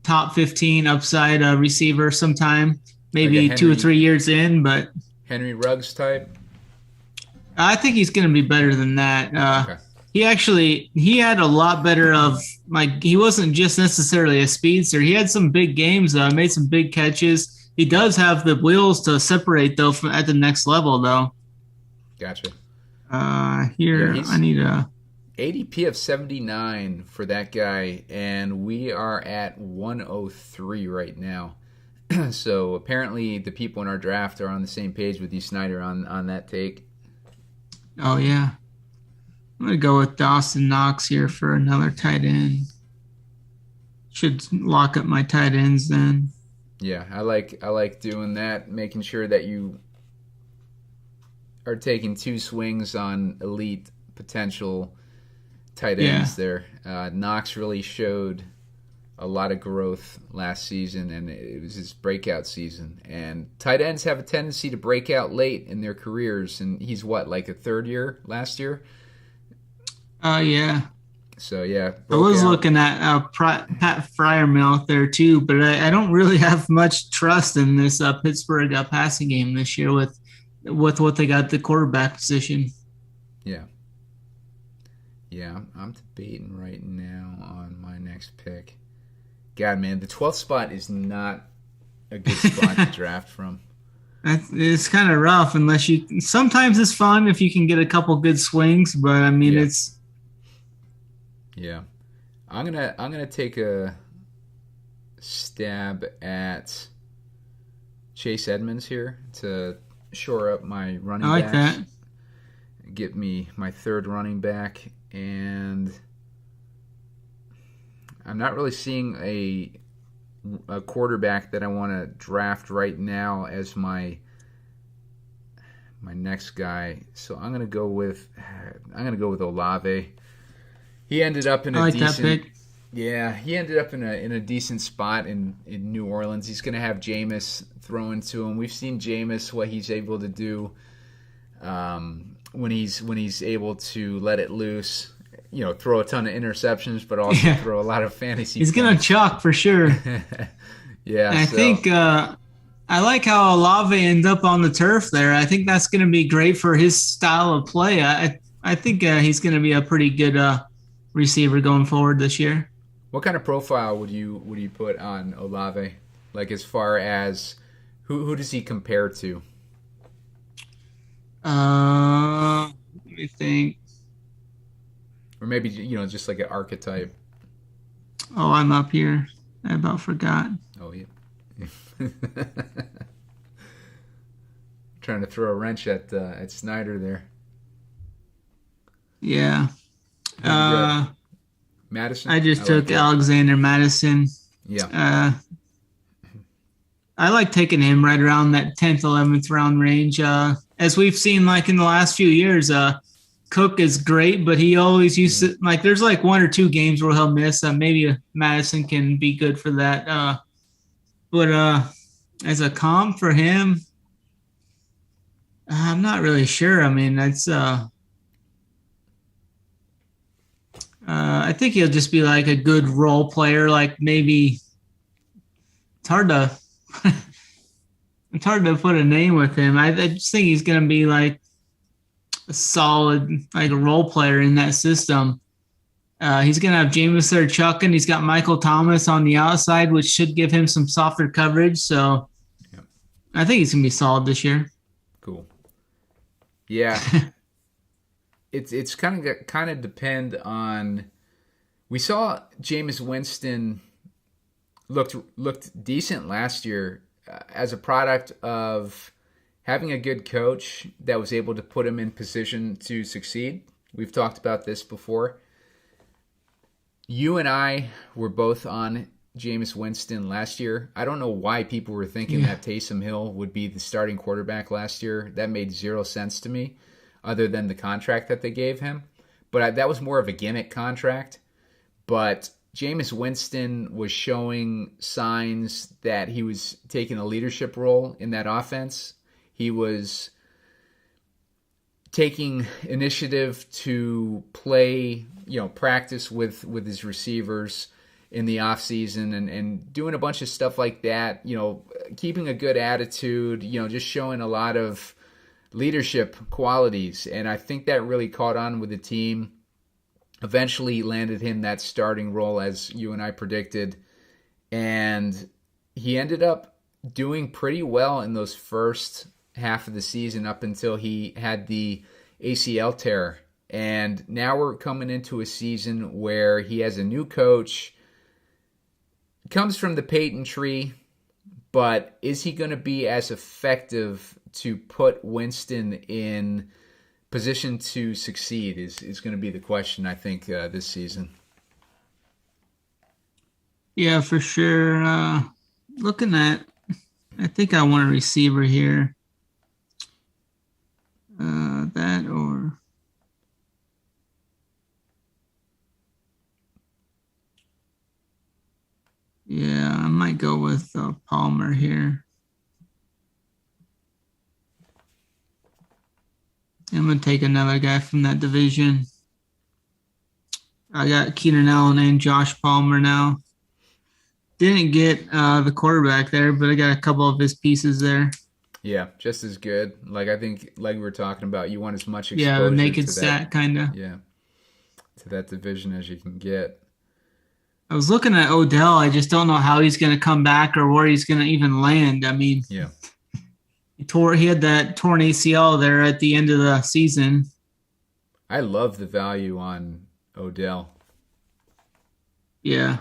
top 15 upside receiver sometime, maybe 2 or 3 years in. But Henry Ruggs type. I think he's going to be better than that. Okay. He had a lot better of he wasn't just necessarily a speedster. He had some big games, made some big catches. He does have the wheels to separate though at the next level though. Gotcha. I need a ADP of 79 for that guy, and we are at 103 right now. So apparently the people in our draft are on the same page with you, Snyder, on that take. Oh yeah. I'm gonna go with Dawson Knox here for another tight end. Should lock up my tight ends then. Yeah, I like doing that, making sure that you are taking 2 swings on elite potential tight ends there. Knox really showed a lot of growth last season, and it was his breakout season. And tight ends have a tendency to break out late in their careers, and he's like a third year last year? Yeah. So, yeah. I was looking at Pat Fryermuth there, too, but I don't really have much trust in this Pittsburgh passing game this year with what they got at the quarterback position. Yeah. Yeah, I'm debating right now on my next pick. God, man, the 12th spot is not a good spot to draft from. It's kind of rough unless you – sometimes it's fun if you can get a couple good swings, but, I mean, it's – Yeah. I'm gonna take a stab at Chase Edmonds here to shore up my running backs. I like that. Get me my third running back, and I'm not really seeing a quarterback that I want to draft right now as my next guy. So I'm gonna go with Olave. He ended up in a decent. Yeah, he ended up in a decent spot in New Orleans. He's gonna have Jameis throwing to him. We've seen Jameis, what he's able to do when he's able to let it loose. Throw a ton of interceptions, but also throw a lot of fantasy. He's going to chalk for sure. Yeah. I think I like how Olave ended up on the turf there. I think that's going to be great for his style of play. I think he's going to be a pretty good receiver going forward this year. What kind of profile would you put on Olave? Like, as far as who does he compare to? Let me think. Or maybe, just like an archetype. Oh, I'm up here. I about forgot. Oh, yeah. Trying to throw a wrench at Snyder there. Yeah. Madison? I just took Alexander Madison. Yeah. I like taking him right around that 10th, 11th round range. As we've seen, like in the last few years, Cook is great, but he always used to, like, there's like one or two games where he'll miss. Maybe Madison can be good for that. But as a comp for him, I'm not really sure. I mean, that's I think he'll just be like a good role player. Like, maybe it's hard to put a name with him. I just think he's going to be like a solid, like a role player in that system. He's going to have Jameis there chucking. He's got Michael Thomas on the outside, which should give him some softer coverage. So I think he's going to be solid this year. Cool. Yeah. It's kind of depend on. We saw Jameis Winston looked decent last year as a product of having a good coach that was able to put him in position to succeed. We've talked about this before. You and I were both on Jameis Winston last year. I don't know why people were thinking that Taysom Hill would be the starting quarterback last year. That made zero sense to me, other than the contract that they gave him. But that was more of a gimmick contract. But Jameis Winston was showing signs that he was taking a leadership role in that offense. He was taking initiative to play, practice with his receivers in the offseason and doing a bunch of stuff like that, keeping a good attitude, just showing a lot of leadership qualities. And I think that really caught on with the team. Eventually landed him that starting role, as you and I predicted. And he ended up doing pretty well in those first half of the season up until he had the ACL tear. And now we're coming into a season where he has a new coach, comes from the Peyton tree, but is he going to be as effective to put Winston in position to succeed is going to be the question, I think, this season. Yeah, for sure. Looking at, I think I want a receiver here. That or might go with Palmer here. I'm going to take another guy from that division. I got Keenan Allen and Josh Palmer now. Didn't get the quarterback there, but I got a couple of his pieces there. Yeah, just as good. Like I think, like we were talking about, you want as much exposure. Yeah, naked stat kind of. Yeah, to that division as you can get. I was looking at Odell. I just don't know how he's going to come back or where he's going to even land. I mean, yeah, he had that torn ACL there at the end of the season. I love the value on Odell. Yeah.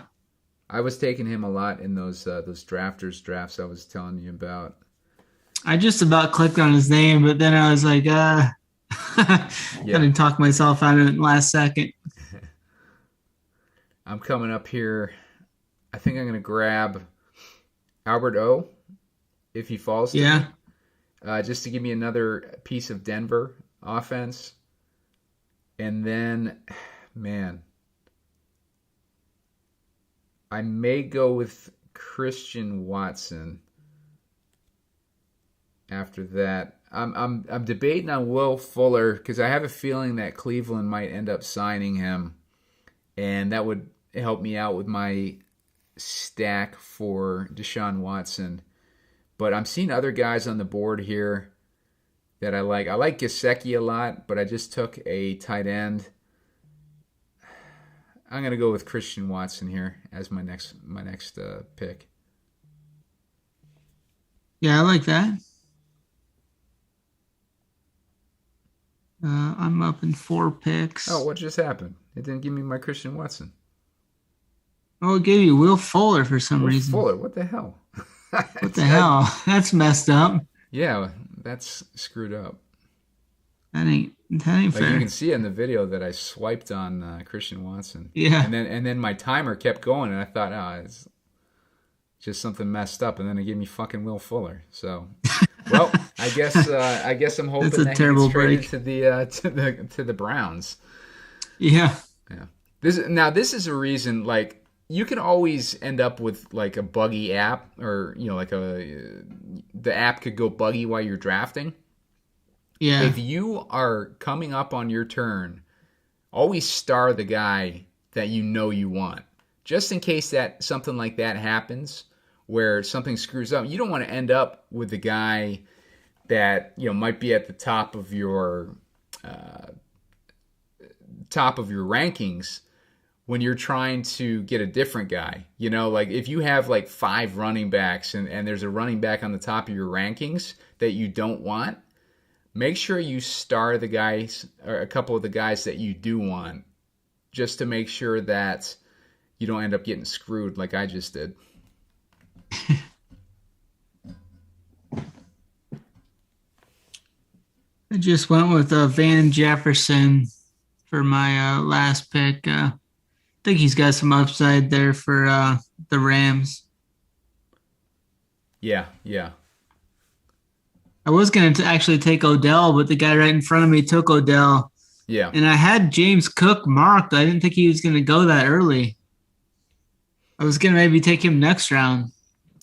I was taking him a lot in those drafters drafts I was telling you about. I just about clicked on his name, but then I was like, I didn't talk myself out of it in the last second. I'm coming up here. I think I'm going to grab Albert O if he falls to me. Just to give me another piece of Denver offense. And then, man, I may go with Christian Watson after that. I'm debating on Will Fuller because I have a feeling that Cleveland might end up signing him, and that would help me out with my stack for Deshaun Watson. But I'm seeing other guys on the board here that I like. I like Gesicki a lot, but I just took a tight end. I'm going to go with Christian Watson here as my next pick. Yeah, I like that. I'm up in 4 picks. Oh, what just happened? It didn't give me my Christian Watson. Oh, it gave you Will Fuller for some reason. Fuller, what the hell? What the hell? That's messed up. Yeah, that's screwed up. That ain't fair. You can see in the video that I swiped on Christian Watson. Yeah. And then my timer kept going, and I thought, it's just something messed up, and then it gave me fucking Will Fuller. So, well, I guess I'm hoping that's a that terrible he's traded break. to the Browns. Yeah. Yeah. This is a reason, like, you can always end up with like a buggy app, or the app could go buggy while you're drafting. Yeah. If you are coming up on your turn, always star the guy that you know you want, just in case that something like that happens where something screws up. You don't want to end up with the guy that might be at the top of your rankings when you're trying to get a different guy. Like if you have like 5 running backs and there's a running back on the top of your rankings that you don't want, make sure you star the guys or a couple of the guys that you do want, just to make sure that you don't end up getting screwed like I just did. I just went with Van Jefferson for my last pick. I think he's got some upside there for the Rams. Yeah. I was going to actually take Odell, but the guy right in front of me took Odell. Yeah. And I had James Cook marked. I didn't think he was going to go that early. I was going to maybe take him next round.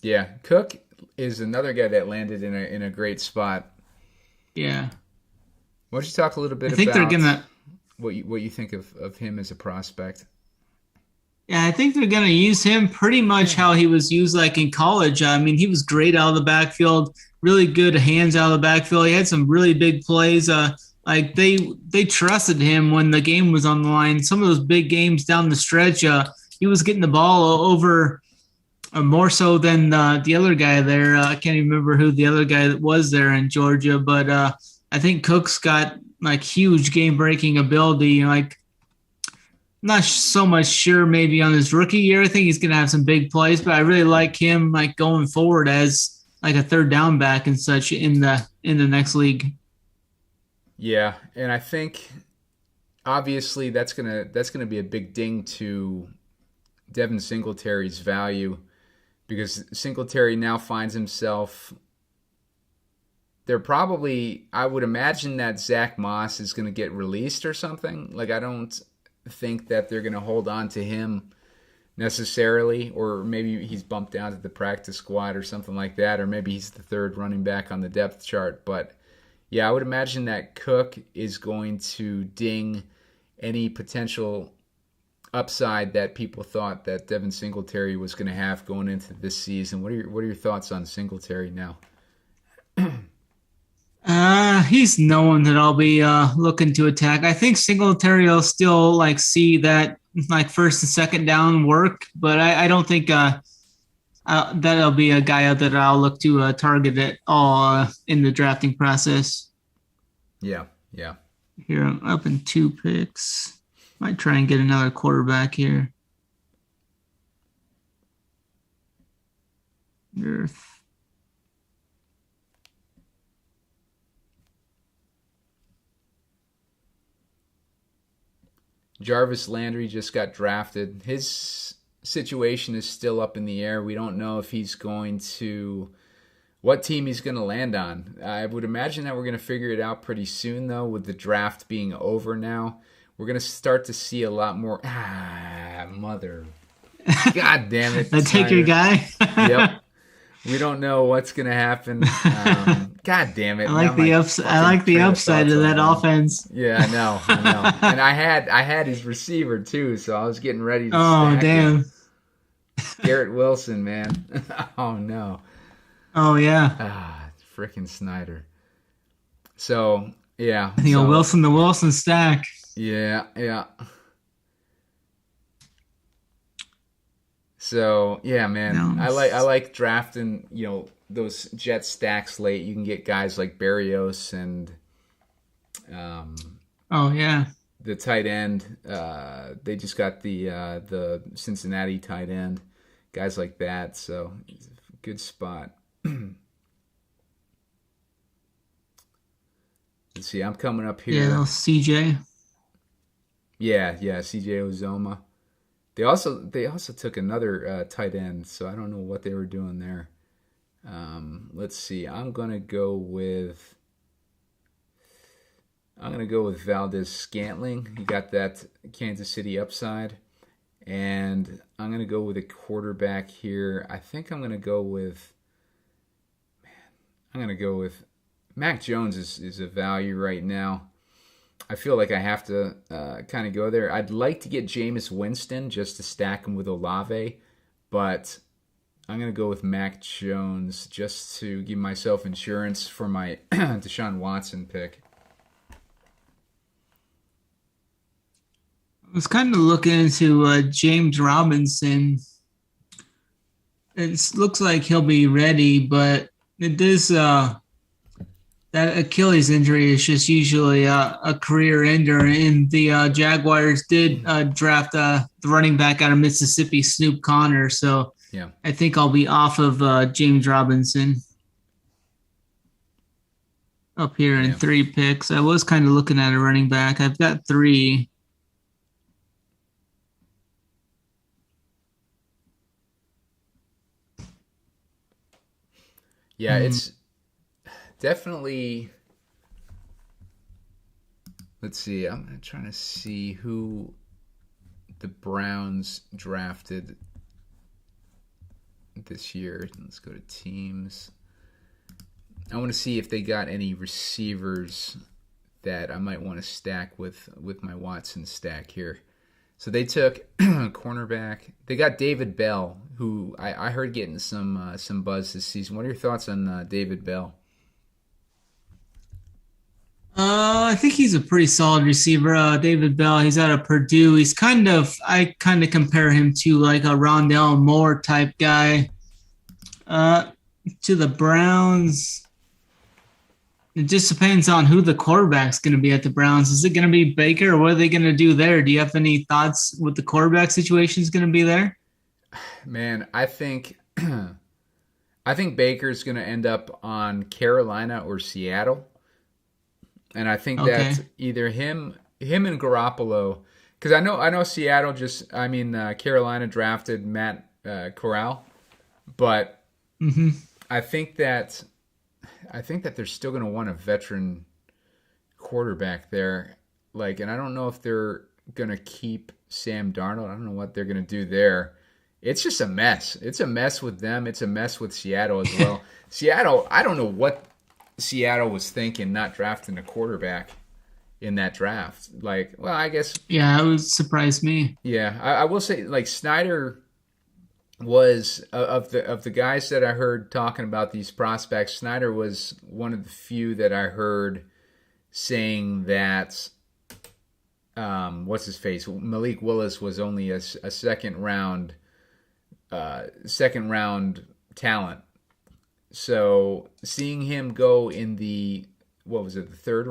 Yeah. Cook is another guy that landed in a great spot. Yeah. Why don't you talk a little bit they're gonna, what you think of him as a prospect? Yeah, I think they're going to use him pretty much how he was used like in college. I mean, he was great out of the backfield, really good hands out of the backfield. He had some really big plays. Like they trusted him when the game was on the line. Some of those big games down the stretch, he was getting the ball over more so than the other guy there. I can't even remember who the other guy that was there in Georgia, but I think Cook's got like huge game-breaking ability. Like, not so much sure maybe on his rookie year. I think he's going to have some big plays, but I really like him like going forward as like a third down back and such in the next league. Yeah, and I think obviously that's gonna be a big ding to Devin Singletary's value, because Singletary now finds himself. They're probably, I would imagine that Zach Moss is going to get released or something. Like, I don't think that they're going to hold on to him necessarily, or maybe he's bumped down to the practice squad or something like that, or maybe he's the third running back on the depth chart. But yeah, I would imagine that Cook is going to ding any potential upside that people thought that Devin Singletary was going to have going into this season. What are your thoughts on Singletary now? He's no one that I'll be looking to attack. I think Singletary will still like see that like first and second down work, but I don't think that'll be a guy that I'll look to target at all in the drafting process. Yeah. Here I'm up in 2 picks. Might try and get another quarterback here. Jarvis Landry just got drafted. His situation is still up in the air. We don't know if he's going to, what team he's going to land on. I would imagine that we're going to figure it out pretty soon, though, with the draft being over now. We're going to start to see a lot more. Mother. God damn it. I take your guy? Yep. We don't know what's going to happen. God damn it. I like the upside of that offense. Yeah, I know. And I had his receiver too, so I was getting ready to stack damn. him. Garrett Wilson, man. Oh no. Oh yeah. Freaking Snyder. So, yeah. The Wilson stack. Yeah. So yeah, man, I like drafting, those jet stacks late. You can get guys like Berrios and the tight end. They just got the Cincinnati tight end, guys like that. So good spot. Let's see, I'm coming up here. Yeah, CJ. Yeah, CJ Uzoma. They also took another tight end, so I don't know what they were doing there. Let's see. I'm gonna go with Valdez Scantling. He got that Kansas City upside, and I'm gonna go with a quarterback here. I think I'm gonna go with Mac Jones is a value right now. I feel like I have to kind of go there. I'd like to get Jameis Winston just to stack him with Olave, but I'm going to go with Mac Jones just to give myself insurance for my Deshaun Watson pick. I was kind of looking into James Robinson. It looks like he'll be ready, but it is that Achilles injury is just usually a career ender, and the Jaguars did draft the running back out of Mississippi, Snoop Connor. So yeah, I think I'll be off of James Robinson up here in 3 picks. I was kind of looking at a running back. I've got 3. Yeah, it's definitely. Let's see. I'm trying to see who the Browns drafted this year. Let's go to teams. I want to see if they got any receivers that I might want to stack with my Watson stack here. So they took cornerback. They got David Bell, who I heard getting some buzz this season. What are your thoughts on David Bell? I think he's a pretty solid receiver. David Bell, he's out of Purdue. I kind of compare him to like a Rondell Moore type guy. To the Browns, it just depends on who the quarterback's going to be at the Browns. Is it going to be Baker, or what are they going to do there? Do you have any thoughts what the quarterback situation is going to be there? Man, I think Baker's going to end up on Carolina or Seattle. And I think that's either him and Garoppolo, because I know Seattle Carolina drafted Matt Corral, but I think that they're still going to want a veteran quarterback there. And I don't know if they're going to keep Sam Darnold. I don't know what they're going to do there. It's just a mess. It's a mess with them. It's a mess with Seattle as well. Seattle, I don't know what Seattle was thinking not drafting a quarterback in that draft. Like, well, I guess. Yeah, it would surprise me. Yeah, I will say, like, Snyder was of the guys that I heard talking about these prospects. Snyder was one of the few that I heard saying that what's his face, Malik Willis was only a second round talent. So seeing him go in the the third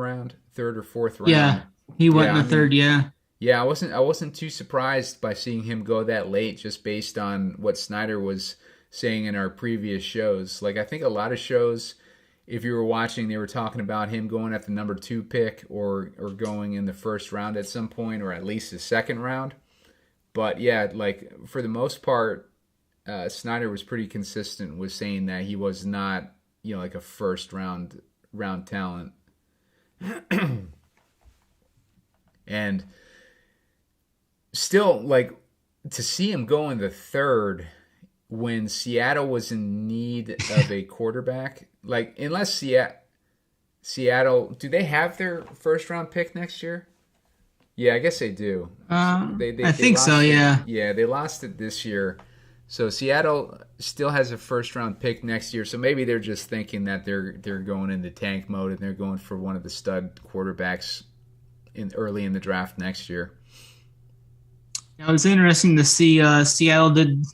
or fourth round? Yeah, he went in the third. Yeah. Yeah, I wasn't too surprised by seeing him go that late, just based on what Snyder was saying in our previous shows. Like, I think a lot of shows, if you were watching, they were talking about him going at the number 2 pick or going in the first round at some point, or at least the second round. But yeah, like, for the most part, Snyder was pretty consistent with saying that he was not, like a first round talent. And still, like, to see him go in the third when Seattle was in need of a quarterback, like, unless Seattle, do they have their first round pick next year? Yeah, I guess they do. I think so, yeah. Yeah, they lost it this year. So Seattle still has a first round pick next year. So maybe they're just thinking that they're going into tank mode and they're going for one of the stud quarterbacks early in the draft next year. It was interesting to see Seattle did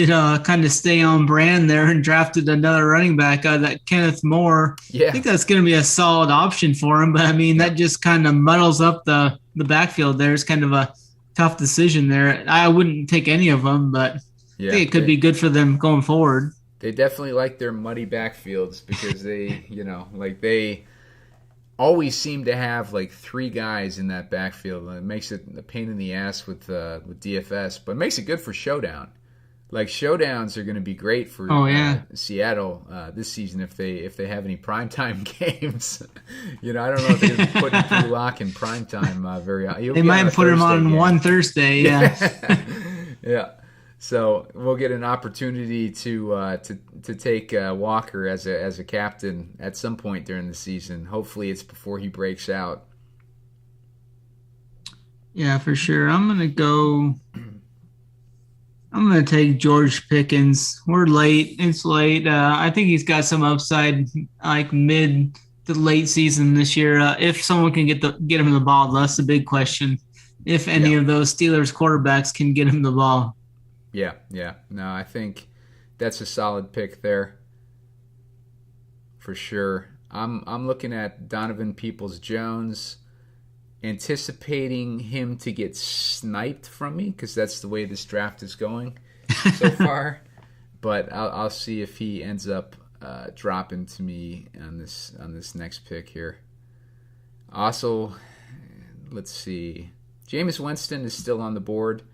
kind of stay on brand there and drafted another running back, that Kenneth Moore. Yeah. I think that's going to be a solid option for him, but I mean, that just kind of muddles up the backfield there. It's kind of a tough decision there. I wouldn't take any of them, but I think it could be good for them going forward. They definitely like their muddy backfields because they, they always seem to have like 3 guys in that backfield. It makes it a pain in the ass with DFS, but it makes it good for Showdown. Like, Showdowns are going to be great for Seattle this season if they have any primetime games. I don't know if they're going to be putting Drew Lock in primetime very often. They might put him on one Thursday, yeah. Yeah. So we'll get an opportunity to take Walker as a captain at some point during the season. Hopefully, it's before he breaks out. Yeah, for sure. I'm gonna take George Pickens. We're late. It's late. I think he's got some upside, like mid to late season this year. If someone can get him the ball, that's the big question. If any of those Steelers quarterbacks can get him the ball. Yeah. No, I think that's a solid pick there, for sure. I'm looking at Donovan Peoples-Jones, anticipating him to get sniped from me because that's the way this draft is going so far. But I'll see if he ends up dropping to me on this next pick here. Also, let's see. Jameis Winston is still on the board.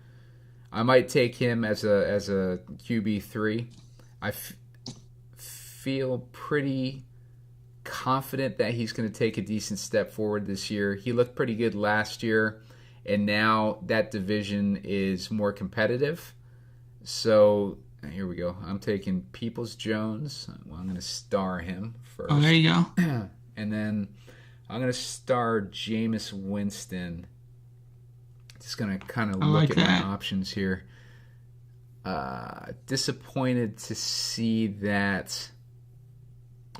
I might take him as a QB3. I feel pretty confident that he's going to take a decent step forward this year. He looked pretty good last year, and now that division is more competitive. So here we go. I'm taking Peoples-Jones. Well, I'm going to star him first. Oh, there you go. And then I'm going to star Jameis Winston. Just going to kind of look at my options here. Disappointed to see that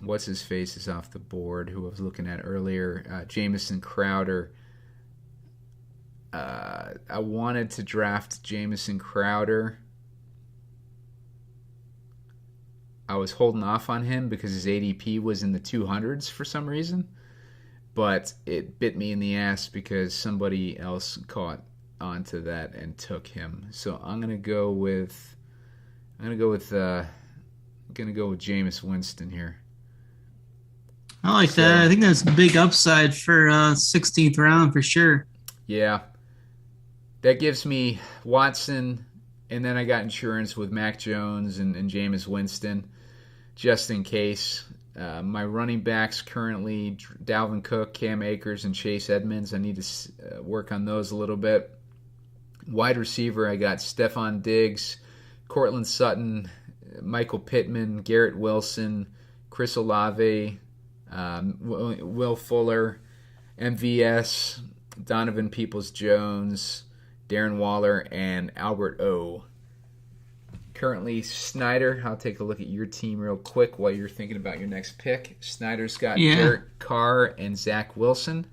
what's-his-face is off the board, who I was looking at earlier, Jameson Crowder. I wanted to draft Jameson Crowder. I was holding off on him because his ADP was in the 200s for some reason. But it bit me in the ass because somebody else caught onto that and took him. So I'm gonna go with Jameis Winston here. I like that. I think that's a big upside for 16th round for sure. Yeah. That gives me Watson, and then I got insurance with Mac Jones and Jameis Winston, just in case. My running backs currently, Dalvin Cook, Cam Akers, and Chase Edmonds. I need to work on those a little bit. Wide receiver, I got Stephon Diggs, Cortland Sutton, Michael Pittman, Garrett Wilson, Chris Olave, Will Fuller, MVS, Donovan Peoples-Jones, Darren Waller, and Albert O. Currently, Snyder, I'll take a look at your team real quick while you're thinking about your next pick. Snyder's got Derek Carr and Zach Wilson.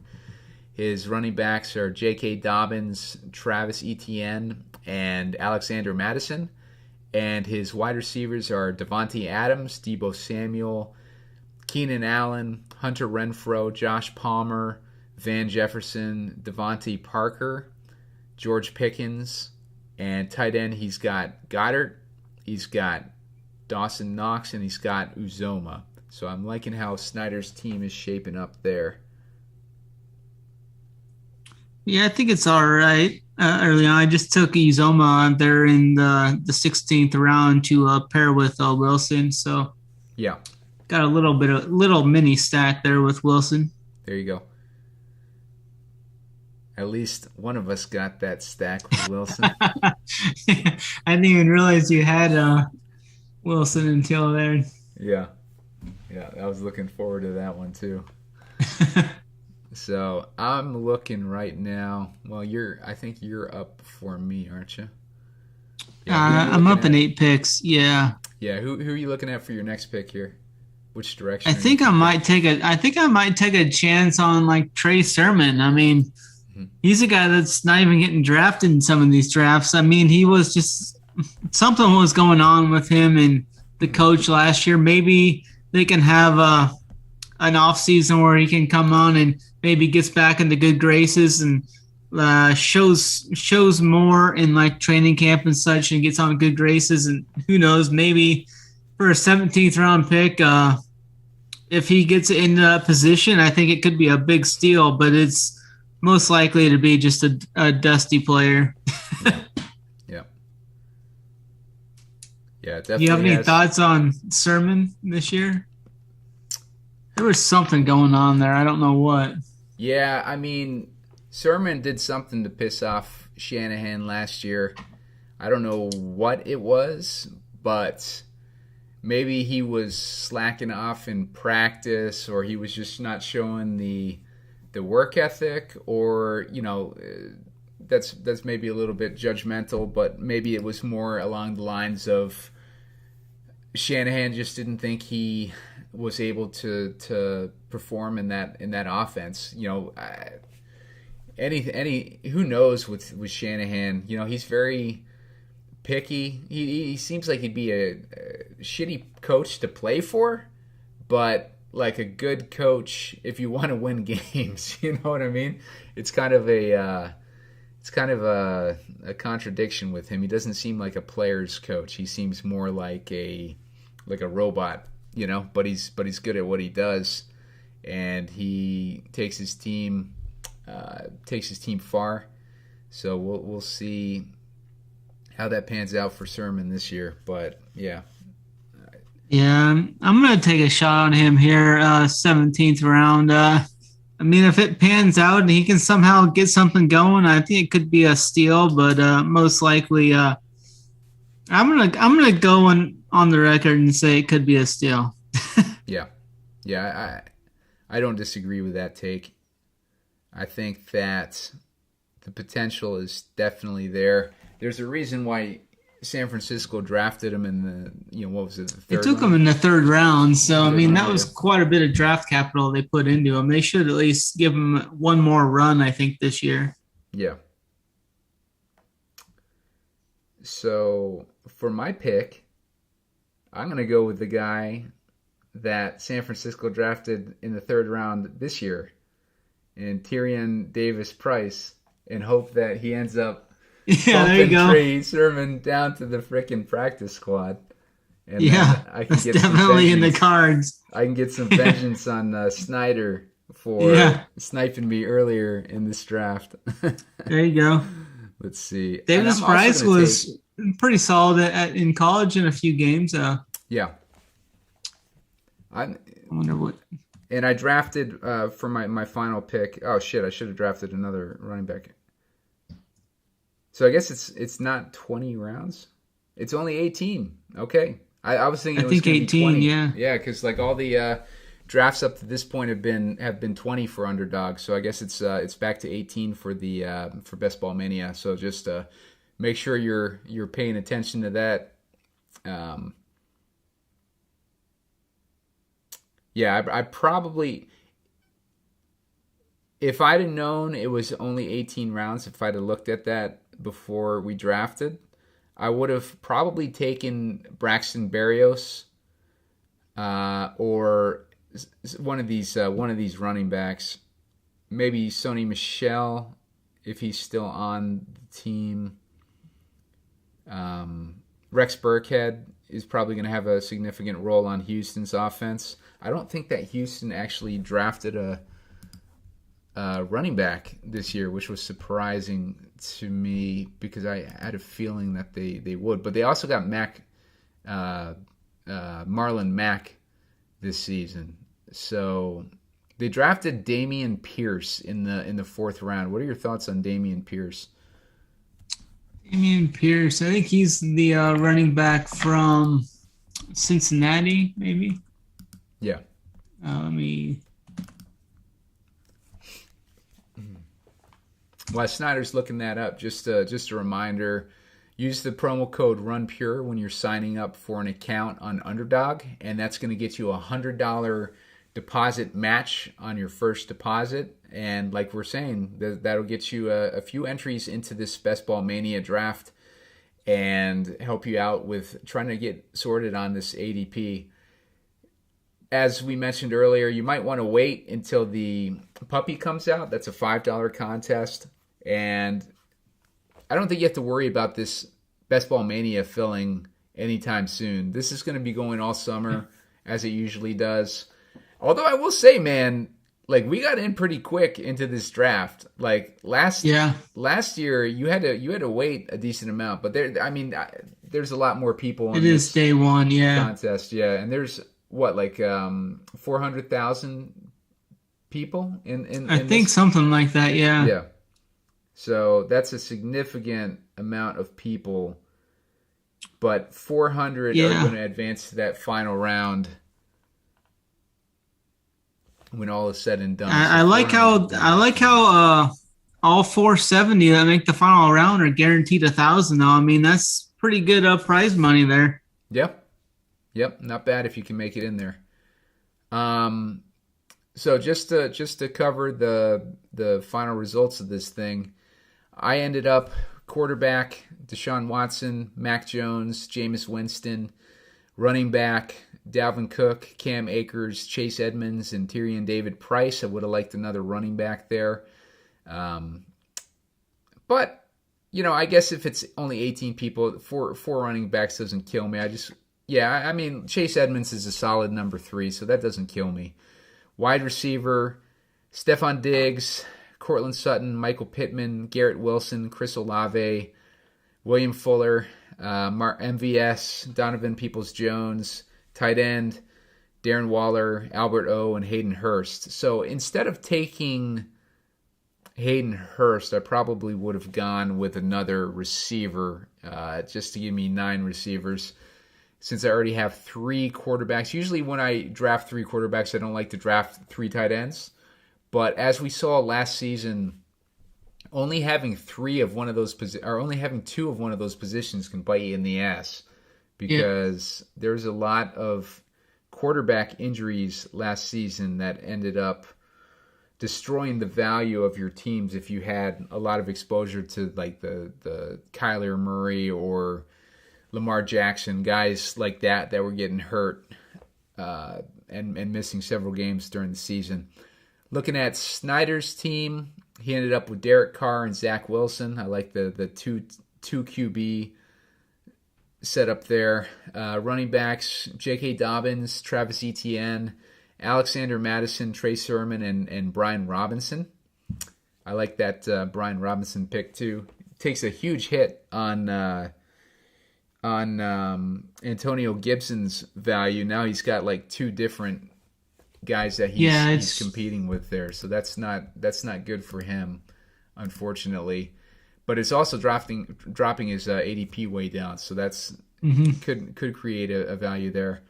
His running backs are J.K. Dobbins, Travis Etienne, and Alexander Madison. And his wide receivers are Devontae Adams, Deebo Samuel, Keenan Allen, Hunter Renfrow, Josh Palmer, Van Jefferson, Devontae Parker, George Pickens, and tight end he's got Goddard, he's got Dawson Knox, and he's got Uzoma. So I'm liking how Snyder's team is shaping up there. Yeah, I think it's all right. Early on, I just took Uzoma there in the 16th round to pair with Wilson. So yeah, got a little mini stack there with Wilson. There you go. At least one of us got that stack with Wilson. I didn't even realize you had Wilson until there. Yeah, I was looking forward to that one too. So I'm looking right now. Well, I think you're up before me, aren't you? Yeah, I'm up in 8 picks. Yeah. Yeah. Who are you looking at for your next pick here? Which direction? I think I might take a chance on like Trey Sermon. I mean, he's a guy that's not even getting drafted in some of these drafts. I mean, he was just something was going on with him and the coach last year. Maybe they can have an off season where he can come on and maybe gets back into good graces and shows more in like training camp and such and gets on good graces. And who knows, maybe for a 17th round pick, if he gets in that position, I think it could be a big steal, but it's most likely to be just a dusty player. Yeah, definitely. Do you have any thoughts on Sermon this year? There was something going on there. I don't know what. Yeah, I mean, Sermon did something to piss off Shanahan last year. I don't know what it was, but maybe he was slacking off in practice, or he was just not showing the work ethic, or that's maybe a little bit judgmental, but maybe it was more along the lines of Shanahan just didn't think he was able to perform in that offense. Who knows with Shanahan? He's very picky. He seems like he'd be a shitty coach to play for, but like a good coach if you want to win games. You know what I mean? It's kind of a contradiction with him. He doesn't seem like a player's coach. He seems more like a robot, but he's good at what he does, and he takes his team far. So we'll see how that pans out for Sermon this year. But yeah, I'm gonna take a shot on him here, 17th round. I mean, if it pans out and he can somehow get something going, I think it could be a steal. But most likely, I'm gonna go on the record and say it could be a steal. Yeah. I don't disagree with that take. I think that the potential is definitely there. There's a reason why San Francisco drafted him in the, what was it? The third they took him in the 3rd round. So, I mean, that was quite a bit of draft capital they put into him. They should at least give him one more run, I think, this year. Yeah. So, for my pick, I'm going to go with the guy that San Francisco drafted in the 3rd round this year, in Tyrion Davis-Price, and hope that he ends up bumping Trey Sermon down to the frickin' practice squad. And I can get definitely in the cards. I can get some vengeance on Snyder for sniping me earlier in this draft. There you go. Let's see. Davis-Price was pretty solid in college in a few games. Yeah. I wonder what. And I drafted for my final pick. Oh shit! I should have drafted another running back. So I guess it's not 20 rounds. It's only 18. Okay. I was thinking I it was think going to be 18, 20. yeah. Yeah, because like all the drafts up to this point have been 20 for underdog. So I guess it's back to 18 for the for Best Ball Mania. So just make sure you're paying attention to that. Yeah, I probably, if I'd have known it was only 18 rounds, if I'd have looked at that before we drafted, I would have probably taken Braxton Berrios or one of these running backs, maybe Sony Michel if he's still on the team. Rex Burkhead is probably going to have a significant role on Houston's offense. I don't think that Houston actually drafted a running back this year, which was surprising to me because I had a feeling that they would. But they also got Marlon Mack this season. So they drafted Damien Pierce in the fourth round. What are your thoughts on Damien Pierce? Damien Pierce, I think he's the running back from Cincinnati, maybe. Yeah. Let me. While Snyder's looking that up, just a reminder, use the promo code RUNPURE when you're signing up for an account on Underdog, and that's going to get you a $100 deposit match on your first deposit. And like we're saying, that'll get you a few entries into this Best Ball Mania draft and help you out with trying to get sorted on this ADP. As we mentioned earlier, you might want to wait until the puppy comes out. That's a $5 contest. And I don't think you have to worry about this Best Ball Mania filling anytime soon. This is going to be going all summer, as it usually does. Although I will say, man, like we got in pretty quick into this draft. Like last year, you had to wait a decent amount. But there's a lot more people. It is day one, contest, yeah. And there's what, like 400,000 people in I think something like that, yeah. Yeah. So that's a significant amount of people, but 400 are going to advance to that final round when all is said and done. I like how all 470 that make the final round are guaranteed 1,000 though. I mean, that's pretty good prize money there. Yep, not bad if you can make it in there. So just to cover the final results of this thing, I ended up quarterback Deshaun Watson, Mac Jones, Jameis Winston, running back Dalvin Cook, Cam Akers, Chase Edmonds, and Tyrion David Price. I would have liked another running back there. But, I guess if it's only 18 people, four running backs doesn't kill me. Chase Edmonds is a solid number 3, so that doesn't kill me. Wide receiver, Stephon Diggs, Cortland Sutton, Michael Pittman, Garrett Wilson, Chris Olave, William Fuller, MVS, Donovan Peoples-Jones, tight end, Darren Waller, Albert O, and Hayden Hurst. So instead of taking Hayden Hurst, I probably would have gone with another receiver just to give me 9 receivers, since I already have 3 quarterbacks. Usually when I draft 3 quarterbacks, I don't like to draft 3 tight ends. But as we saw last season, only having 2 of one of those positions can bite you in the ass, because there's a lot of quarterback injuries last season that ended up destroying the value of your teams if you had a lot of exposure to like the Kyler Murray or Lamar Jackson, guys like that were getting hurt and missing several games during the season. Looking at Snyder's team, he ended up with Derek Carr and Zach Wilson. I like the two QB setup there. Running backs, J.K. Dobbins, Travis Etienne, Alexander Madison, Trey Sermon, and Brian Robinson. I like that Brian Robinson pick too. Takes a huge hit on Antonio Gibson's value. Now he's got like 2 different guys that he's competing with there, so that's not good for him, unfortunately. but it's also dropping his ADP way down. So that's could create a value there.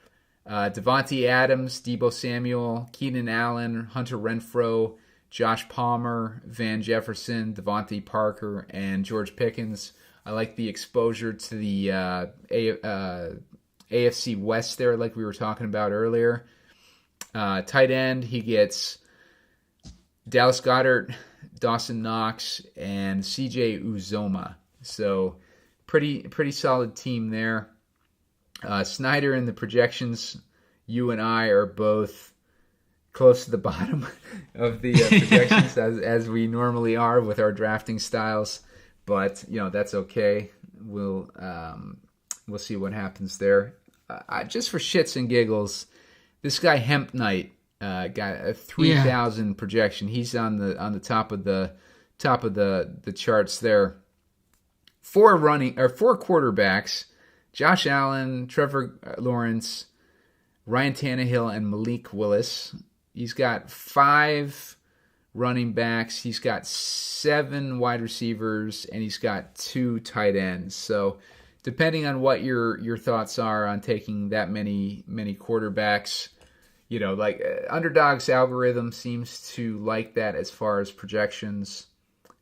Devontae Adams, Deebo Samuel, Keenan Allen, Hunter Renfrow, Josh Palmer, Van Jefferson, Devontae Parker, and George Pickens. I like the exposure to the AFC West there, like we were talking about earlier. Tight end, he gets Dallas Goedert, Dawson Knox, and CJ Uzoma. So pretty solid team there. Snyder in the projections, you and I are both close to the bottom of the projections as we normally are with our drafting styles, but that's okay. We'll see what happens there. Just for shits and giggles, this guy Hemp Knight got a 3,000 projection. He's on the top of the charts there. Four quarterbacks: Josh Allen, Trevor Lawrence, Ryan Tannehill, and Malik Willis. He's got 5 running backs. He's got 7 wide receivers, and he's got 2 tight ends. So depending on what your thoughts are on taking that many quarterbacks, Underdog's algorithm seems to like that as far as projections.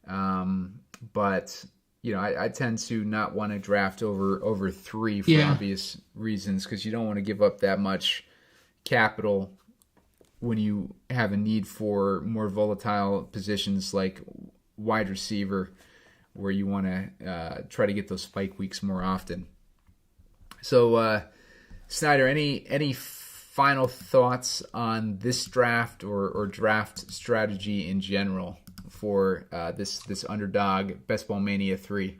But I tend to not want to draft over 3 for obvious reasons, because you don't want to give up that much capital when you have a need for more volatile positions like wide receiver, where you want to try to get those spike weeks more often. So, Snyder, any final thoughts on this draft or draft strategy in general for this Underdog Best Ball Mania 3?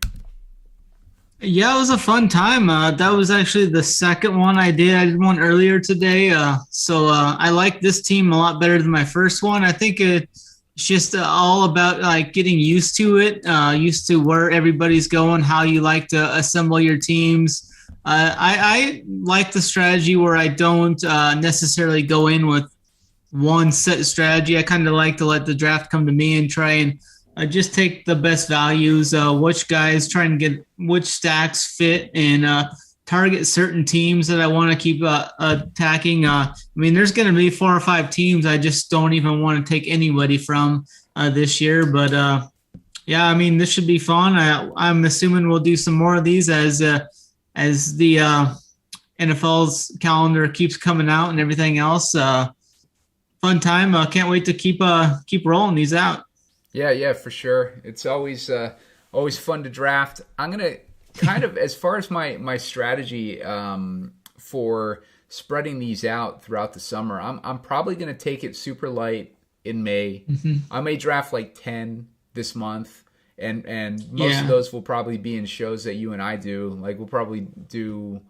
Yeah, it was a fun time. That was actually the second one I did. I did one earlier today. So I like this team a lot better than my first one. I think it's just all about getting used to it, used to where everybody's going, how you like to assemble your teams. I like the strategy where I don't necessarily go in with one set strategy. I kind of like to let the draft come to me and try and just take the best values, which guys try and get which stacks fit, and target certain teams that I want to keep attacking. There's going to be 4 or 5 teams I just don't even want to take anybody from this year. But this should be fun. I'm assuming we'll do some more of these as the NFL's calendar keeps coming out and everything else. Fun time. Can't wait to keep rolling these out. Yeah, for sure. It's always fun to draft. I'm gonna kind of, as far as my strategy for spreading these out throughout the summer, I'm probably gonna take it super light in May. I may draft like 10 this month, and most of those will probably be in shows that you and I do. Like, we'll probably do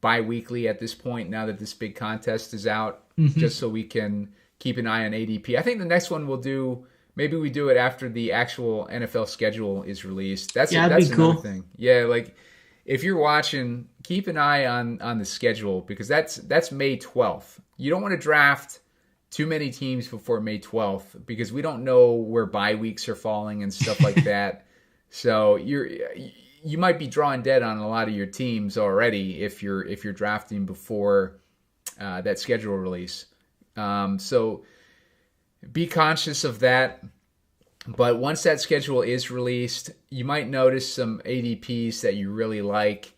bi-weekly at this point now that this big contest is out, just so we can keep an eye on ADP. I think the next one we'll do. Maybe we do it after the actual NFL schedule is released. That's another cool thing. Yeah, like if you're watching, keep an eye on the schedule, because that's May 12th. You don't want to draft too many teams before May 12th, because we don't know where bye weeks are falling and stuff like that. So you might be drawing dead on a lot of your teams already if you're drafting before that schedule release. So be conscious of that. But once that schedule is released, you might notice some ADPs that you really like,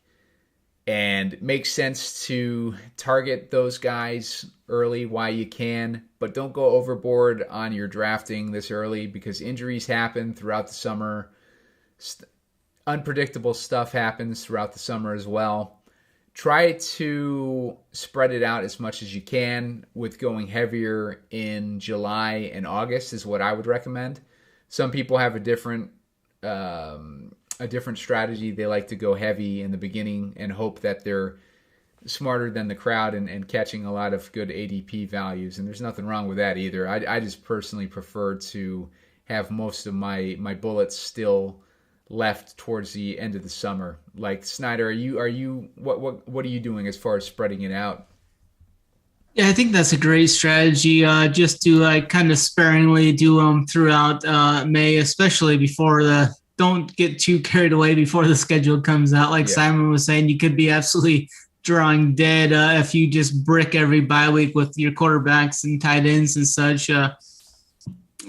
and it makes sense to target those guys early while you can, but don't go overboard on your drafting this early, because injuries happen throughout the summer. Unpredictable stuff happens throughout the summer as well. Try to spread it out as much as you can, with going heavier in July and August is what I would recommend. Some people have a different strategy. They like to go heavy in the beginning and hope that they're smarter than the crowd and catching a lot of good ADP values. And there's nothing wrong with that either. I just personally prefer to have most of my bullets still left towards the end of the summer. Like, Snyder, what are you doing as far as spreading it out? Yeah, I think that's a great strategy. Just to kind of sparingly do them throughout May, especially before the don't get too carried away before the schedule comes out. Like Simon was saying, you could be absolutely drawing dead if you just brick every bye week with your quarterbacks and tight ends and such.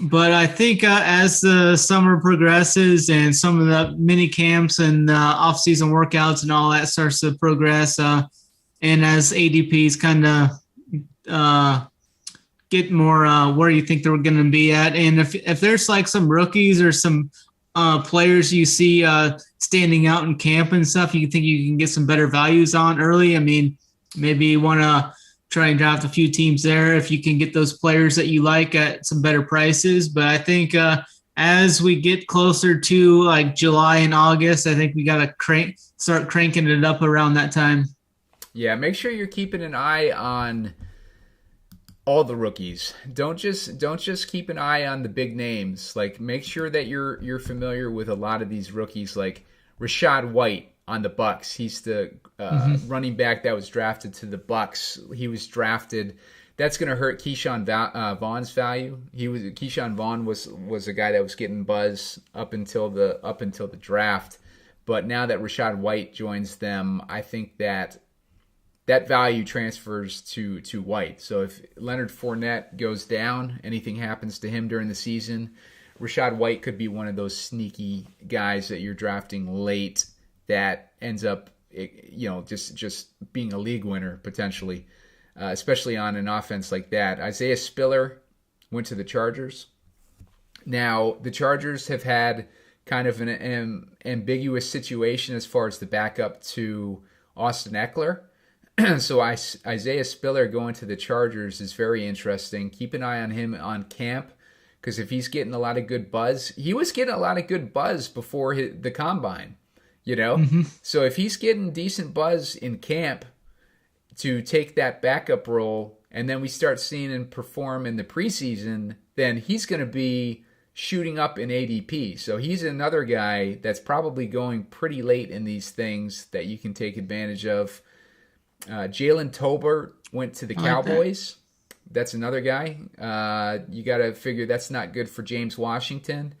But I think as the summer progresses and some of the mini camps and off-season workouts and all that starts to progress, and as ADPs kind of get more where you think they're going to be at, and if there's like some rookies or some players you see standing out in camp and stuff, you think you can get some better values on early. I mean, maybe you want to try and draft a few teams there if you can get those players that you like at some better prices. But I think as we get closer to like July and August, I think we got to start cranking it up around that time. Yeah, make sure you're keeping an eye on all the rookies. Don't just keep an eye on the big names. Like, make sure that you're familiar with a lot of these rookies, like Rachaad White on the Bucks. He's the running back that was drafted to the Bucks. He was drafted. That's going to hurt Keyshawn Vaughn's value. Keyshawn Vaughn was a guy that was getting buzz up until the draft, but now that Rachaad White joins them, I think that value transfers to White. So if Leonard Fournette goes down, anything happens to him during the season, Rachaad White could be one of those sneaky guys that you're drafting late that ends up, just being a league winner potentially, especially on an offense like that. Isaiah Spiller went to the Chargers. Now, the Chargers have had kind of an ambiguous situation as far as the backup to Austin Eckler. So Isaiah Spiller going to the Chargers is very interesting. Keep an eye on him on camp, because if he's getting a lot of good buzz, he was getting a lot of good buzz before the combine. So if he's getting decent buzz in camp to take that backup role, and then we start seeing him perform in the preseason, then he's going to be shooting up in ADP. So he's another guy that's probably going pretty late in these things that you can take advantage of. Jalen Tolbert went to the Cowboys. That's another guy. You got to figure that's not good for James Washington.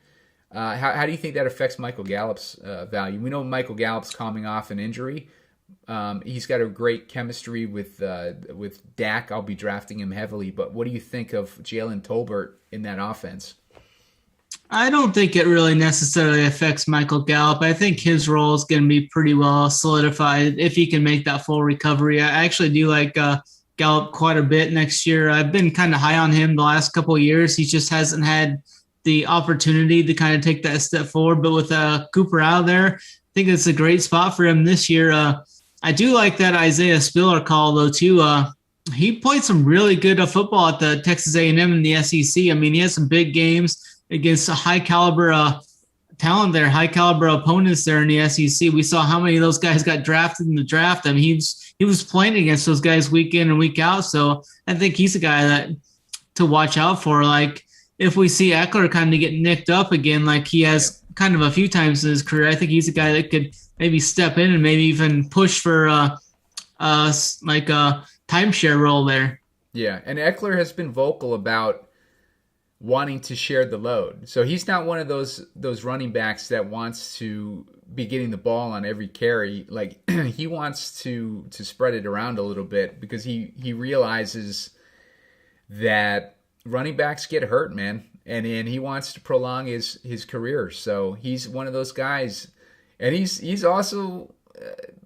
How do you think that affects Michael Gallup's value? We know Michael Gallup's coming off an injury. He's got a great chemistry with Dak. I'll be drafting him heavily. But what do you think of Jalen Tolbert in that offense? I don't think it really necessarily affects Michael Gallup. I think his role is going to be pretty well solidified if he can make that full recovery. I actually do like Gallup quite a bit next year. I've been kind of high on him the last couple of years. He just hasn't had the opportunity to kind of take that step forward. But with Cooper out there, I think it's a great spot for him this year. I do like that Isaiah Spiller call, though, too. He played some really good football at the Texas A&M in the SEC. I mean, he had some big games against a high-caliber talent there, high-caliber opponents there in the SEC. We saw how many of those guys got drafted in the draft. I mean, he was playing against those guys week in and week out, so I think he's a guy that to watch out for. Like, if we see Eckler kind of get nicked up again like he has kind of a few times in his career, I think he's a guy that could maybe step in and maybe even push for like a timeshare role there. Yeah, and Eckler has been vocal about wanting to share the load. So he's not one of those running backs that wants to be getting the ball on every carry. Like, he wants to spread it around a little bit because he realizes that running backs get hurt, man. And he wants to prolong his career. So he's one of those guys. And he's also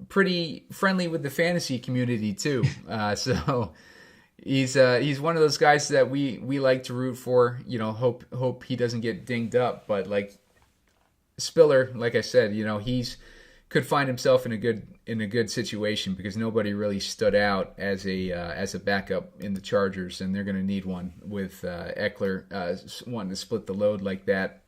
pretty friendly with the fantasy community too. So he's one of those guys that we like to root for. Hope he doesn't get dinged up. But like Spiller, like I said, he's could find himself in a good situation because nobody really stood out as a backup in the Chargers, and they're going to need one with Eckler wanting to split the load like that.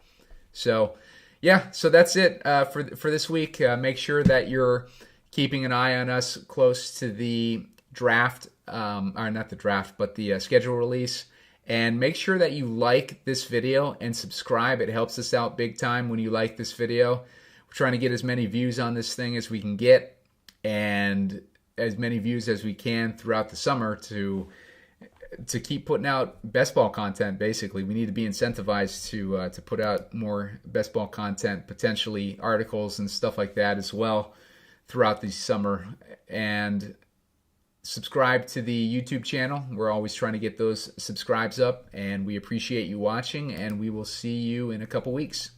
So. Yeah, so that's it for this week. Make sure that you're keeping an eye on us close to the draft, or not the draft, but the schedule release. And make sure that you like this video and subscribe. It helps us out big time when you like this video. We're trying to get as many views on this thing as we can get, and as many views as we can throughout the summer to to keep putting out best ball content. Basically, we need to be incentivized to put out more best ball content, potentially articles and stuff like that as well throughout the summer. And subscribe to the YouTube channel. We're always trying to get those subscribes up, and we appreciate you watching, and we will see you in a couple weeks.